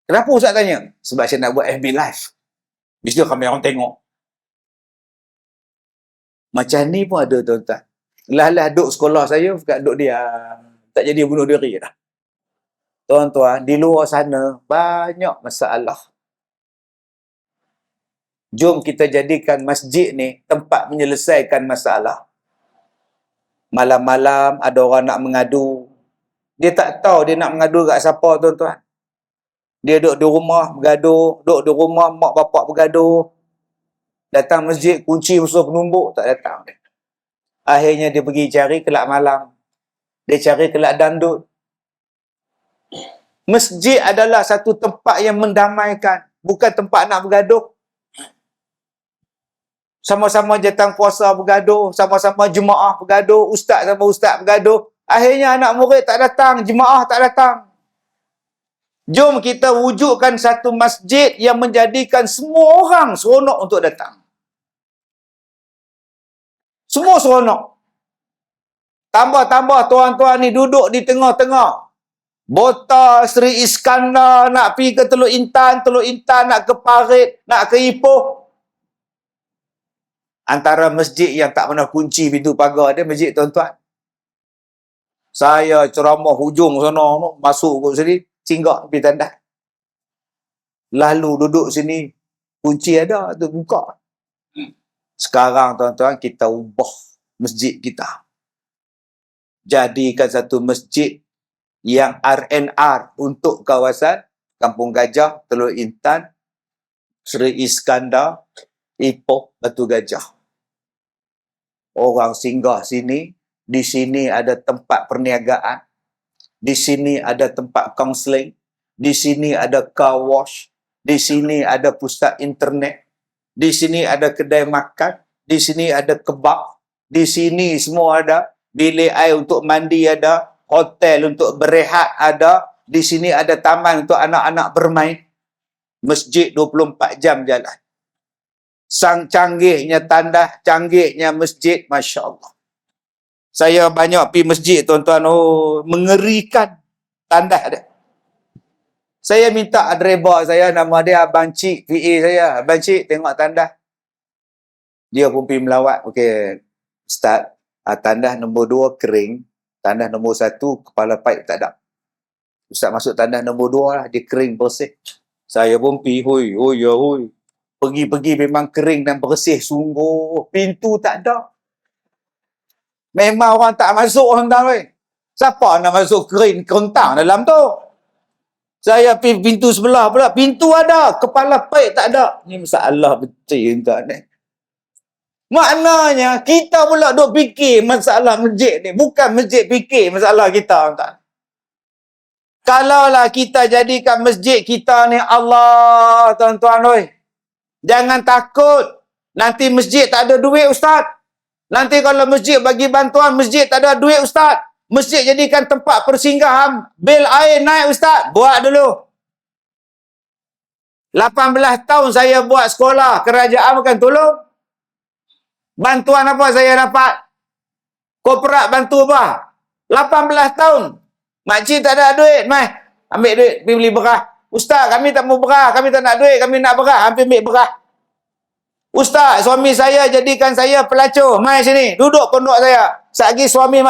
Kenapa Ustaz tanya? Sebab saya nak buat FB Live. Mesti ramai orang tengok. Macam ni pun ada tuan-tuan. Lah duk sekolah saya, duk dia. Tak jadi bunuh diri dah. Tuan-tuan, di luar sana, banyak masalah. Jom kita jadikan masjid ni tempat menyelesaikan masalah. Malam-malam ada orang nak mengadu. Dia tak tahu dia nak mengadu kat siapa tuan-tuan. Dia duduk di rumah bergaduh, duduk di rumah mak bapak bergaduh. Datang masjid, kunci musuh penumbuk, tak datang. Akhirnya dia pergi cari kelab malam. Dia cari kelab dangdut. Masjid adalah satu tempat yang mendamaikan, bukan tempat nak bergaduh. Sama-sama jatang puasa bergaduh, sama-sama jemaah bergaduh, ustaz sama ustaz bergaduh. Akhirnya anak murid tak datang, jemaah tak datang. Jom kita wujudkan satu masjid yang menjadikan semua orang seronok untuk datang. Semua seronok. Tambah-tambah tuan-tuan ni duduk di tengah-tengah. Bota Sri Iskandar nak pergi ke Teluk Intan nak ke Parit, nak ke Ipoh. Antara masjid yang tak pernah kunci pintu pagar dia, masjid tuan-tuan. Saya ceramah hujung sana, masuk ke sini, singgah pergi tandas. Lalu duduk sini, kunci ada, tu buka. Sekarang tuan-tuan, kita ubah masjid kita. Jadikan satu masjid yang R&R untuk kawasan Kampung Gajah, Teluk Intan, Sri Iskandar, Ipoh, Batu Gajah. Orang singgah sini, di sini ada tempat perniagaan, di sini ada tempat kaunseling, di sini ada car wash, di sini ada pusat internet, di sini ada kedai makan, di sini ada kebab, di sini semua ada, bilik air untuk mandi ada, hotel untuk berehat ada, di sini ada taman untuk anak-anak bermain. Masjid 24 jam jalan. Sang canggihnya tandas, canggihnya masjid, Masya Allah. Saya banyak pergi masjid tuan-tuan, oh mengerikan tandas dia. Saya minta driver saya, nama dia Abang Cik, PA saya. Abang Cik tengok tandas. Dia pun pergi melawat. Okey, Ustaz, tandas nombor 2 kering, tandas nombor 1 kepala paip tak ada. Ustaz masuk tandas nombor 2 lah, dia kering bersih. Saya pun pergi, hoi. Pergi-pergi memang kering dan bersih sungguh. Pintu tak ada. Memang orang tak masuk tuan-tuan weh. Siapa nak masuk kering kontang dalam tu? Saya pergi pintu sebelah pula. Pintu ada, kepala paip tak ada. Ni masalah betul tuan ni. Maknanya kita pula duk fikir masalah masjid ni. Bukan masjid fikir masalah kita tuan. Kalaulah kita jadikan masjid kita ni Allah tuan-tuan weh. Jangan takut. Nanti masjid tak ada duit ustaz. Nanti kalau masjid bagi bantuan, masjid tak ada duit ustaz. Masjid jadikan tempat persinggahan. Bil air naik ustaz. Buat dulu. 18 tahun saya buat sekolah. Kerajaan bukan tolong. Bantuan apa saya dapat? Korporat bantu apa? 18 tahun. Makcik tak ada duit. Mai, ambil duit. Pergi beli beras. Ustaz, kami tak mau beras. Kami tak nak duit. Kami nak beras. Hampir ambil beras. Ustaz, suami saya jadikan saya pelacur. Mai sini. Duduk pondok saya. Satgi suami